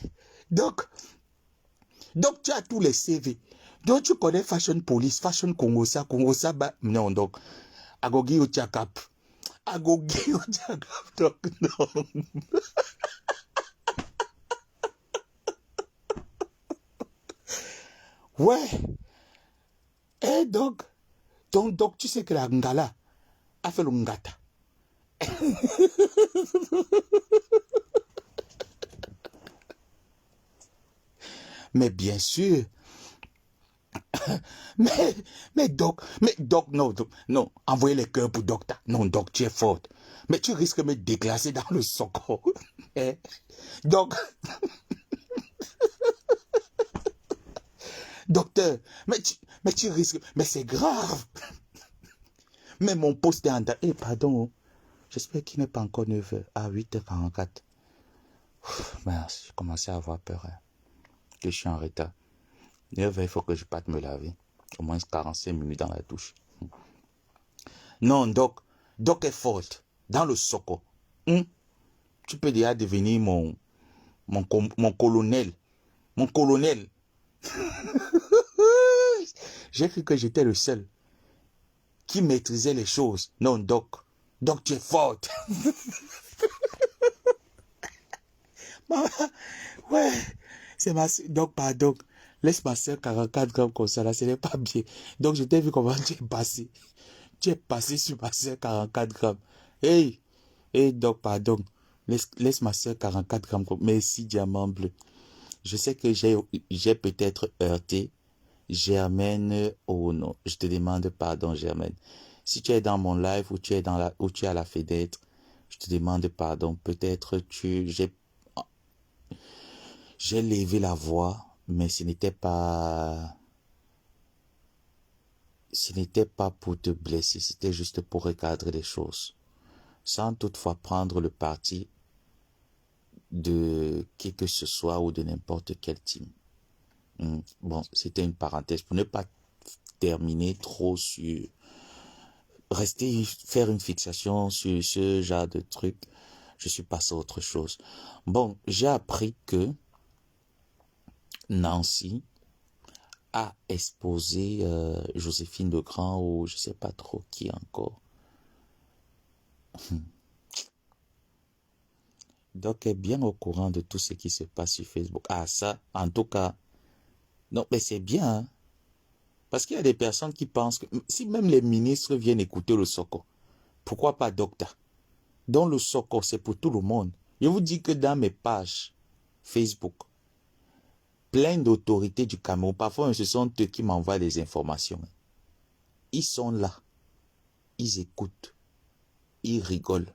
Donc, tu as tous les CV. Donc, tu connais Fashion Police, Fashion Congosa, bah, non, donc, Agogi au Tchakap. Agogi au Tchakap, donc, non. Ouais. Et donc, tu sais que la Ngala a fait le Ngata. Mais bien sûr. mais Doc, non, envoyez les cœurs pour Docteur. Non, Doc, tu es forte. Mais tu risques de me déclasser dans le soko. Eh? Donc, docteur, mais tu risques, mais c'est grave. Mais mon poste est en train. Eh, pardon, j'espère qu'il n'est pas encore 9h, à 8h44. Mince, j'ai commencé à avoir peur. Hein, que je suis en retard. 9h, il faut que je parte me laver. Au moins 45 minutes dans la douche. Non, Doc est forte. Dans le soko. Tu peux déjà devenir mon colonel. Mon colonel. J'ai cru que j'étais le seul qui maîtrisait les choses. Non, Doc, tu es forte. Ouais, c'est ma soeur. Donc, pardon. Laisse ma soeur 44 grammes comme ça, là, ce n'est pas bien. Donc, je t'ai vu comment tu es passé. Tu es passé sur ma soeur 44 grammes. Hey, donc, pardon. Laisse ma soeur 44 grammes. Merci, diamant bleu. Je sais que j'ai peut-être heurté Germaine. Oh non, je te demande pardon, Germaine. Si tu es dans mon live ou tu es à la fenêtre, je te demande pardon. Peut-être j'ai levé la voix, mais ce n'était pas pour te blesser, c'était juste pour recadrer les choses, sans toutefois prendre le parti de qui que ce soit ou de n'importe quel team. Bon, c'était une parenthèse pour ne pas terminer trop sur faire une fixation sur ce genre de truc. Je suis passé à autre chose. Bon, j'ai appris que Nancy a exposé Joséphine Legrand ou je sais pas trop qui encore. Donc, est bien au courant de tout ce qui se passe sur Facebook. Ah, ça, en tout cas, non, mais c'est bien. Hein? Parce qu'il y a des personnes qui pensent que si même les ministres viennent écouter le Soko, pourquoi pas Docteur? Dans le Soko, c'est pour tout le monde. Je vous dis que dans mes pages Facebook, plein d'autorités du Cameroun, parfois ce sont eux qui m'envoient des informations. Ils sont là. Ils écoutent. Ils rigolent.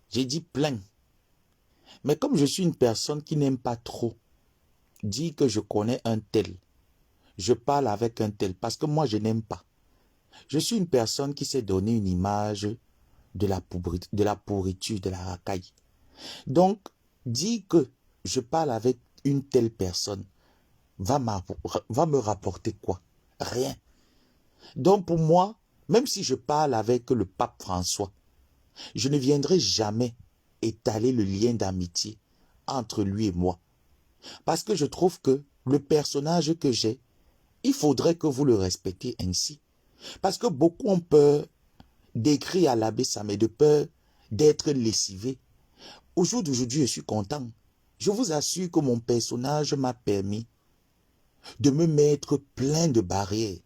J'ai dit plein. Mais comme je suis une personne qui n'aime pas trop dire que je connais un tel, je parle avec un tel, parce que moi je n'aime pas. Je suis une personne qui s'est donné une image de la pourriture, de la racaille. Donc, dire que je parle avec une telle personne va me rapporter quoi? Rien. Donc pour moi, même si je parle avec le pape François, je ne viendrai jamais étaler le lien d'amitié entre lui et moi. Parce que je trouve que le personnage que j'ai, il faudrait que vous le respectiez ainsi. Parce que beaucoup ont peur d'écrire à l'abbé Samé, de peur d'être lessivé. Au jour d'aujourd'hui, je suis content. Je vous assure que mon personnage m'a permis de me mettre plein de barrières.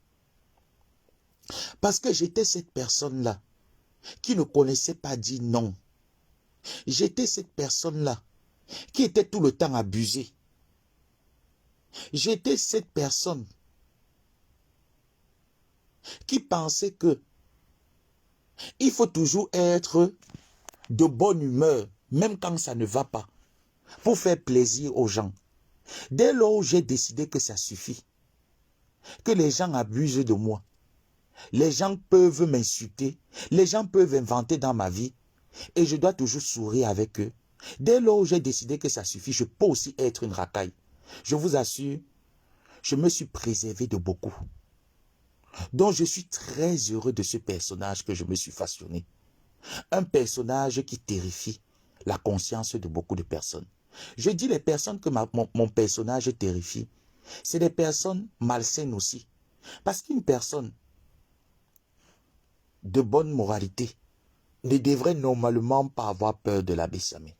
Parce que j'étais cette personne-là qui ne connaissait pas dire non. J'étais cette personne-là qui était tout le temps abusée. J'étais cette personne qui pensait que il faut toujours être de bonne humeur, même quand ça ne va pas, pour faire plaisir aux gens. Dès lors où j'ai décidé que ça suffit, que les gens abusent de moi, les gens peuvent m'insulter, les gens peuvent inventer dans ma vie, et je dois toujours sourire avec eux. Dès lors où j'ai décidé que ça suffit, je peux aussi être une racaille. Je vous assure, je me suis préservé de beaucoup. Donc je suis très heureux de ce personnage que je me suis façonné. Un personnage qui terrifie la conscience de beaucoup de personnes. Je dis les personnes que mon personnage terrifie, c'est des personnes malsaines aussi. Parce qu'une personne de bonne moralité ne devrait normalement pas avoir peur de l'abbé Samé.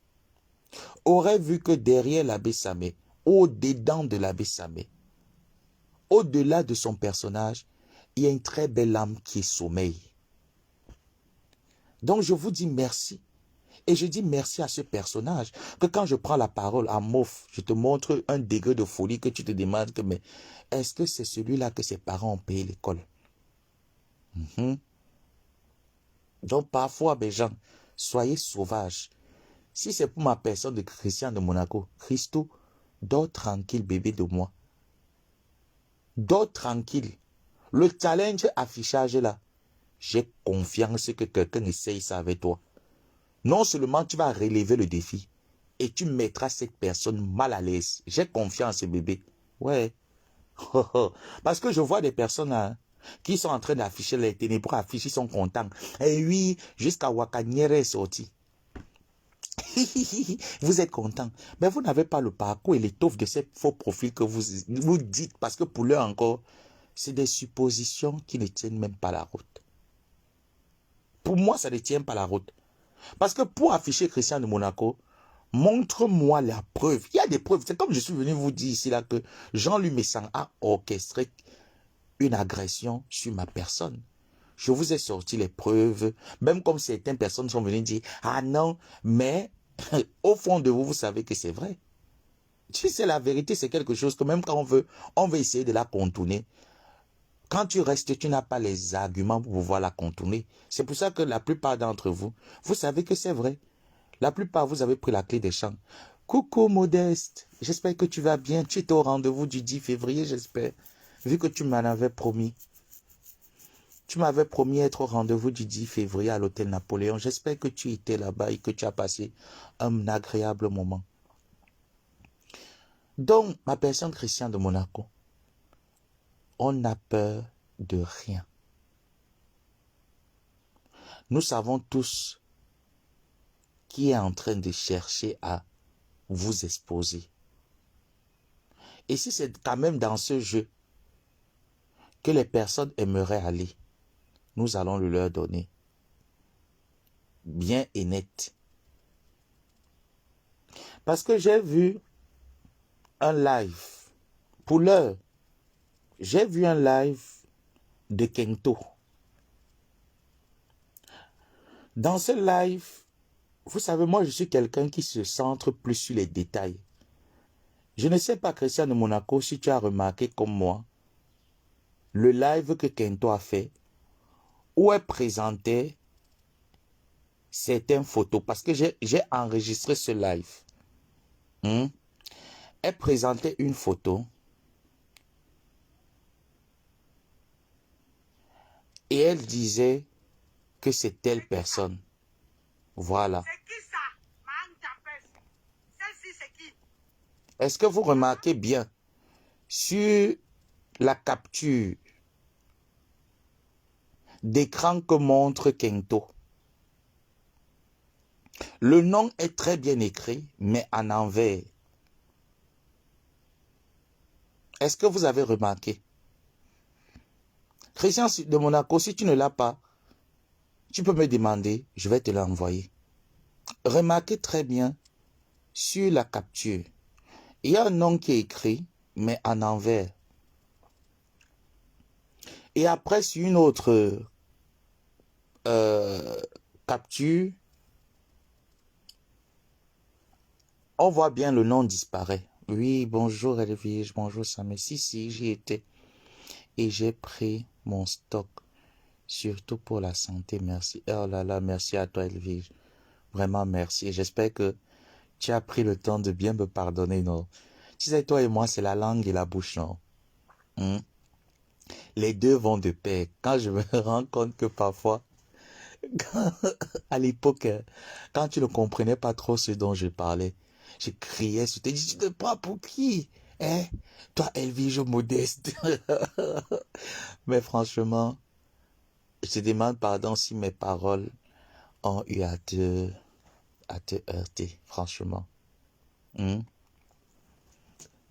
Aurait vu que derrière l'abbé Samé, au-dedans de l'abbé Samé, au-delà de son personnage, il y a une très belle âme qui sommeille. Donc je vous dis merci. Et je dis merci à ce personnage, que quand je prends la parole à Mof, je te montre un degré de folie que tu te demandes que, mais est-ce que c'est celui-là que ses parents ont payé l'école? Donc parfois, mes gens, soyez sauvages. Si c'est pour ma personne de Christian de Monaco, Christo, dors tranquille bébé de moi. Dors tranquille. Le challenge affichage là, j'ai confiance que quelqu'un essaye ça avec toi. Non seulement tu vas relever le défi et tu mettras cette personne mal à l'aise. J'ai confiance bébé. Ouais. Parce que je vois des personnes là, qui sont en train d'afficher les ténébreux affiches, ils sont contents. Et oui, jusqu'à Wakaniere est sorti. Vous êtes content. Mais vous n'avez pas le parcours et l'étoffe de ces faux profils que vous dites. Parce que pour l'heure encore, c'est des suppositions qui ne tiennent même pas la route. Pour moi, ça ne tient pas la route. Parce que pour afficher Christian de Monaco, montre-moi la preuve. Il y a des preuves. C'est comme je suis venu vous dire ici là que Jean-Louis Messan a orchestré une agression sur ma personne. Je vous ai sorti les preuves, même comme certaines personnes sont venues dire « Ah non, mais au fond de vous, vous savez que c'est vrai. » Tu sais, la vérité, c'est quelque chose que même quand on veut essayer de la contourner. Quand tu restes, tu n'as pas les arguments pour pouvoir la contourner. C'est pour ça que la plupart d'entre vous, vous savez que c'est vrai. La plupart, vous avez pris la clé des champs. Coucou Modeste, j'espère que tu vas bien. Tu étais au rendez-vous du 10 février, j'espère. Vu que tu m'en avais promis. Tu m'avais promis être au rendez-vous du 10 février à l'hôtel Napoléon. J'espère que tu étais là-bas et que tu as passé un agréable moment. Donc, ma personne Christian de Monaco, on n'a peur de rien. Nous savons tous qui est en train de chercher à vous exposer. Et si c'est quand même dans ce jeu que les personnes aimeraient aller, nous allons le leur donner. Bien et net. Parce que j'ai vu un live. Pour l'heure, j'ai vu un live de Kento. Dans ce live, vous savez, moi je suis quelqu'un qui se centre plus sur les détails. Je ne sais pas, Christian de Monaco, si tu as remarqué comme moi, le live que Kento a fait, où elle présentait certaines photos, parce que j'ai enregistré ce live. Elle présentait une photo et elle disait que c'est telle personne. Voilà. Est-ce que vous remarquez bien sur la capture d'écran que montre Kento? Le nom est très bien écrit, mais en envers. Est-ce que vous avez remarqué? Christian de Monaco, si tu ne l'as pas, tu peux me demander, je vais te l'envoyer. Remarquez très bien sur la capture. Il y a un nom qui est écrit, mais en envers. Et après, sur une autre capture, on voit bien le nom disparaît. Oui, bonjour Elvige, bonjour Samé. Si, j'y étais. Et j'ai pris mon stock. Surtout pour la santé, merci. Oh là là, merci à toi Elvige. Vraiment merci. J'espère que tu as pris le temps de bien me pardonner, non? Tu sais, toi et moi, c'est la langue et la bouche, non? Les deux vont de pair. Quand je me rends compte que parfois, à l'époque, quand tu ne comprenais pas trop ce dont je parlais, je criais, je te dis, tu te prends pour qui? Hein? Toi, Elvige modeste. Mais franchement, je te demande pardon si mes paroles ont eu à te heurter, franchement.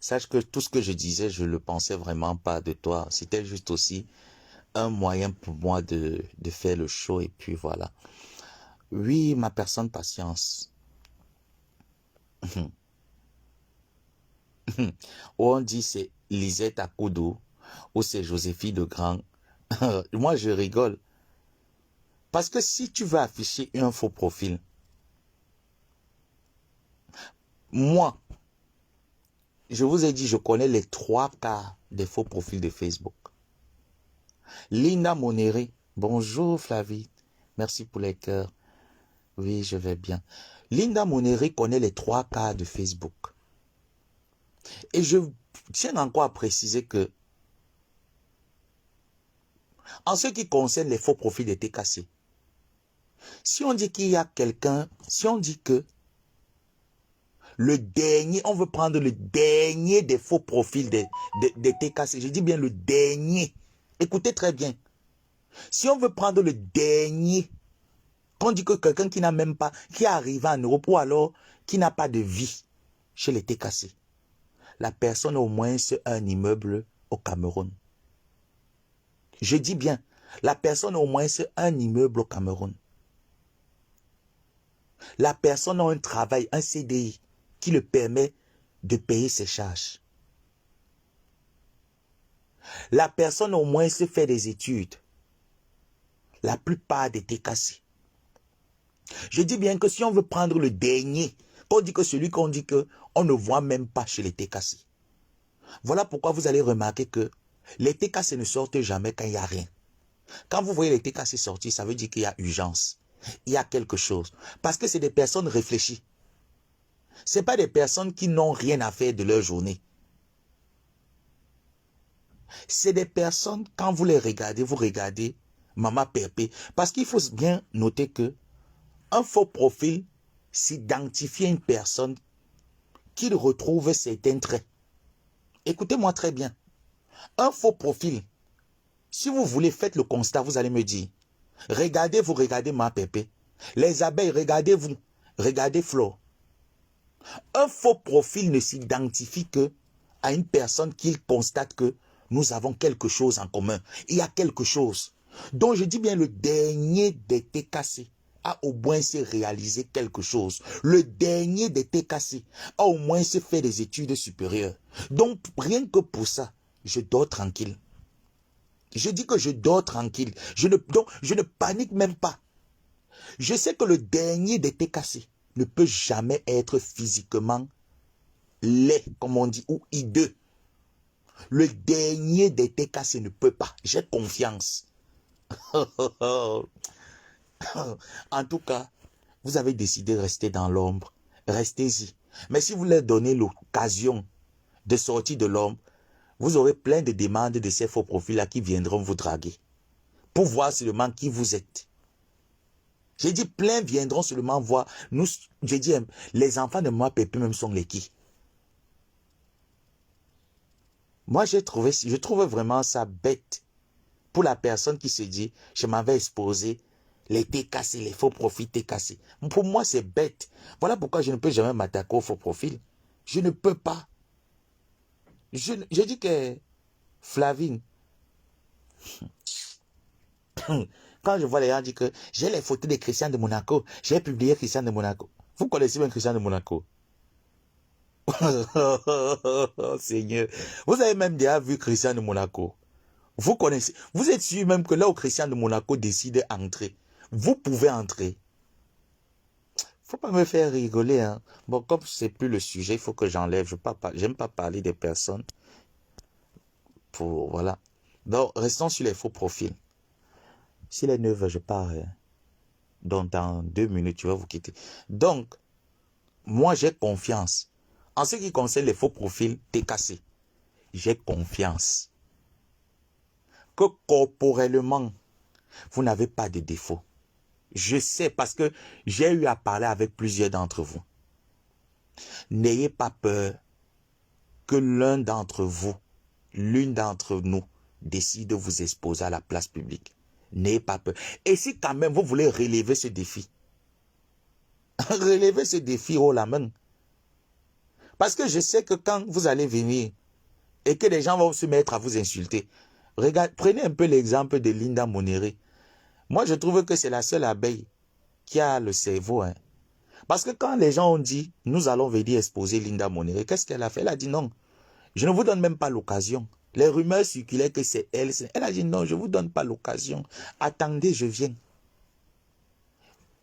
Sache que tout ce que je disais, je ne le pensais vraiment pas de toi. C'était juste aussi un moyen pour moi de faire le show et puis voilà. Oui, ma personne patience. Ou on dit c'est Lisette Akoudou ou c'est Joséphine de Grand. Moi, je rigole. Parce que si tu veux afficher un faux profil, moi, je vous ai dit, je connais les 3 cas des faux profils de Facebook. Linda Moneri, bonjour Flavie, merci pour les cœurs. Oui, je vais bien. Linda Moneri connaît les 3 cas de Facebook. Et je tiens encore à préciser que, en ce qui concerne les faux profils de TKC, si on dit qu'il y a quelqu'un, si on dit que le dernier, on veut prendre le dernier des faux profils de TKC, je dis bien le dernier. Écoutez très bien. Si on veut prendre le dernier, qu'on dit que quelqu'un qui n'a même pas, qui est arrivé en Europe ou alors qui n'a pas de vie chez les TKC, la personne a au moins un immeuble au Cameroun. Je dis bien, la personne a au moins un immeuble au Cameroun. La personne a un travail, un CDI, qui le permet de payer ses charges. La personne a au moins fait des études. La plupart des TKC. Je dis bien que si on veut prendre le dernier, qu'on dit que celui qu'on dit que on ne voit même pas chez les TKC. Voilà pourquoi vous allez remarquer que les TKC ne sortent jamais quand il n'y a rien. Quand vous voyez les TKC sortir, ça veut dire qu'il y a urgence. Il y a quelque chose. Parce que c'est des personnes réfléchies. Ce n'est pas des personnes qui n'ont rien à faire de leur journée. C'est des personnes, quand vous les regardez, vous regardez Maman Pépé. Parce qu'il faut bien noter que un faux profil s'identifie à une personne qui retrouve certains traits. Écoutez-moi très bien. Un faux profil, si vous voulez, faites le constat, vous allez me dire. Regardez-vous, regardez Maman Pépé. Les abeilles, regardez-vous, regardez Flo. Un faux profil ne s'identifie que à une personne qu'il constate que nous avons quelque chose en commun. Il y a quelque chose. Donc je dis bien le dernier des TKC a au moins se réalisé quelque chose. Le dernier des TKC a au moins se fait des études supérieures. Donc rien que pour ça, je dors tranquille. Je dis que je dors tranquille. Donc, je ne panique même pas. Je sais que le dernier des TKC ne peut jamais être physiquement laid, comme on dit, ou hideux. Le dernier des TKC ne peut pas. J'ai confiance. En tout cas, vous avez décidé de rester dans l'ombre. Restez-y. Mais si vous leur donnez l'occasion de sortir de l'ombre, vous aurez plein de demandes de ces faux profils-là qui viendront vous draguer. Pour voir seulement qui vous êtes. J'ai dit plein viendront seulement voir. Nous, j'ai dit, les enfants de moi, Pépé, même sont les qui. Moi, je trouve vraiment ça bête. Pour la personne qui se dit, je m'avais exposé, les TKC, les faux profils TKC. Pour moi, c'est bête. Voilà pourquoi je ne peux jamais m'attaquer aux faux profils. Je ne peux pas. Je dis que Flavine, quand je vois les gens dire que j'ai les photos de Christian de Monaco, j'ai publié Christian de Monaco. Vous connaissez bien Christian de Monaco? Seigneur. Vous avez même déjà vu Christian de Monaco. Vous connaissez. Vous êtes sûr même que là où Christian de Monaco décide d'entrer, vous pouvez entrer. Faut pas me faire rigoler. Hein. Bon, comme c'est plus le sujet, il faut que j'enlève. J'aime pas parler des personnes. Voilà. Donc, restons sur les faux profils. S'il est 9h, je pars. Hein. Donc, dans 2 minutes, tu vas vous quitter. Donc, moi, j'ai confiance. En ce qui concerne les faux profils TKC, j'ai confiance que corporellement, vous n'avez pas de défaut. Je sais parce que j'ai eu à parler avec plusieurs d'entre vous. N'ayez pas peur que l'un d'entre vous, l'une d'entre nous, décide de vous exposer à la place publique. N'ayez pas peur. Et si quand même vous voulez relever ce défi, relevez ce défi haut la main. Parce que je sais que quand vous allez venir et que les gens vont se mettre à vous insulter, prenez un peu l'exemple de Linda Monéré. Moi, je trouve que c'est la seule abeille qui a le cerveau. Hein. Parce que quand les gens ont dit, nous allons venir exposer Linda Monéré, qu'est-ce qu'elle a fait? Elle a dit non, je ne vous donne même pas l'occasion. Les rumeurs circulaient que c'est elle. Elle a dit non, je ne vous donne pas l'occasion. Attendez, je viens.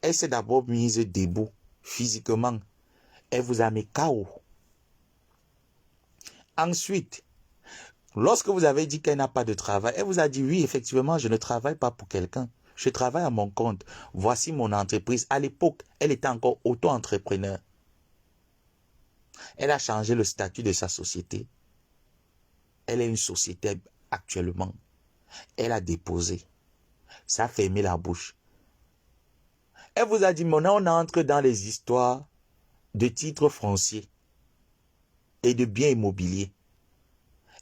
Elle s'est d'abord mise debout, physiquement. Elle vous a mis KO. Ensuite, lorsque vous avez dit qu'elle n'a pas de travail, elle vous a dit oui, effectivement, je ne travaille pas pour quelqu'un. Je travaille à mon compte. Voici mon entreprise. À l'époque, elle était encore auto-entrepreneur. Elle a changé le statut de sa société. Elle est une société actuellement. Elle a déposé. Ça a fermé la bouche. Elle vous a dit, maintenant on entre dans les histoires de titres fonciers et de biens immobiliers.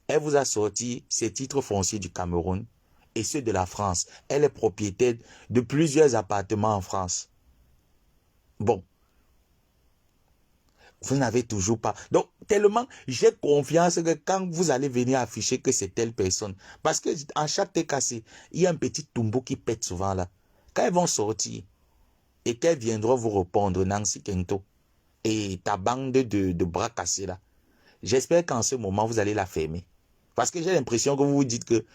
Elle vous a sorti ces titres fonciers du Cameroun et ceux de la France. Elle est propriétaire de plusieurs appartements en France. Bon. Vous n'avez toujours pas. Donc, tellement, j'ai confiance que quand vous allez venir afficher que c'est telle personne, parce que en chaque TKC, il y a un petit tombeau qui pète souvent là. Quand elles vont sortir et qu'elles viendront vous répondre, Nancy Kento et ta bande de bras cassés là, j'espère qu'en ce moment, vous allez la fermer. Parce que j'ai l'impression que vous vous dites que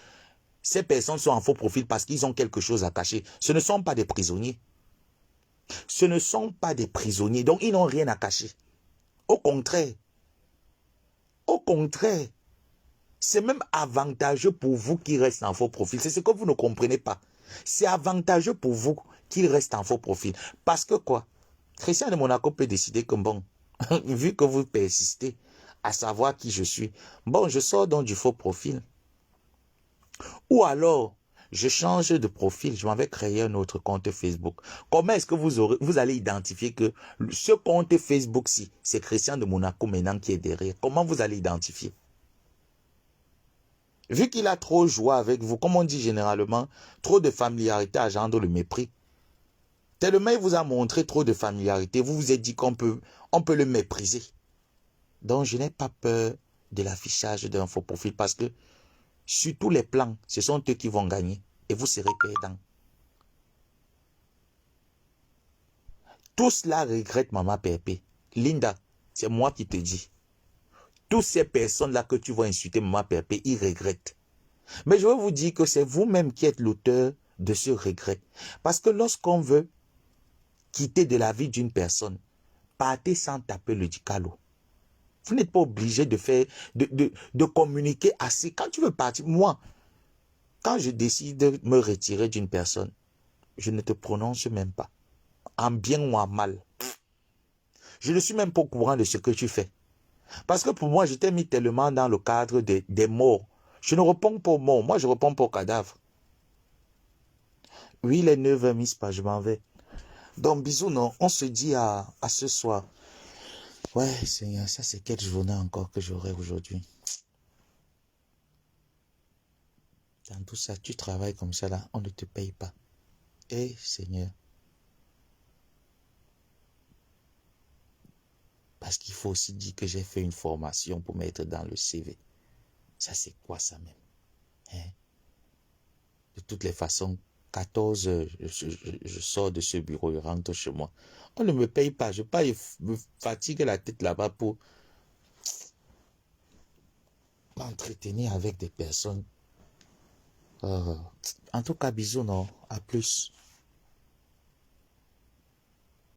ces personnes sont en faux profil parce qu'ils ont quelque chose à cacher. Ce ne sont pas des prisonniers. Ce ne sont pas des prisonniers, donc ils n'ont rien à cacher. Au contraire, c'est même avantageux pour vous qui restent en faux profil. C'est ce que vous ne comprenez pas. C'est avantageux pour vous qui restent en faux profil. Parce que quoi? Christian de Monaco peut décider que bon, vu que vous persistez à savoir qui je suis, bon, je sors donc du faux profil. Ou alors, je change de profil, je m'en vais créer un autre compte Facebook. Comment est-ce que vous allez identifier que ce compte Facebook-ci, c'est Christian de Monaco maintenant qui est derrière? Comment vous allez identifier? Vu qu'il a trop joué avec vous, comme on dit généralement, trop de familiarité engendre le mépris. Tellement il vous a montré trop de familiarité, vous vous êtes dit qu'on peut le mépriser. Donc je n'ai pas peur de l'affichage d'un faux profil parce que sur tous les plans, ce sont eux qui vont gagner et vous serez perdants. Tout cela regrette Maman Pépé. Linda, c'est moi qui te dis. Toutes ces personnes-là que tu vas insulter Maman Pépé, ils regrettent. Mais je veux vous dire que c'est vous-même qui êtes l'auteur de ce regret. Parce que lorsqu'on veut quitter de la vie d'une personne, partez sans taper le dicalo. Vous n'êtes pas obligé de faire, de communiquer assez. Quand tu veux partir, moi, quand je décide de me retirer d'une personne, je ne te prononce même pas. En bien ou en mal. Je ne suis même pas au courant de ce que tu fais. Parce que pour moi, je t'ai mis tellement dans le cadre des morts. Je ne réponds pas aux morts. Moi, je réponds pas aux cadavres. Oui, les 9h, Miss, pas, je m'en vais. Donc, bisous, non. On se dit à ce soir. Ouais, Seigneur, ça c'est quelle journée encore que j'aurai aujourd'hui. Dans tout ça, tu travailles comme ça là, on ne te paye pas. Eh, Seigneur. Parce qu'il faut aussi dire que j'ai fait une formation pour mettre dans le CV. Ça c'est quoi ça même? Hein? De toutes les façons, 14 heures, je sors de ce bureau, je rentre chez moi. On ne me paye pas, je ne vais pas me fatiguer la tête là-bas pour m'entretenir avec des personnes. En tout cas, bisous, non? À plus.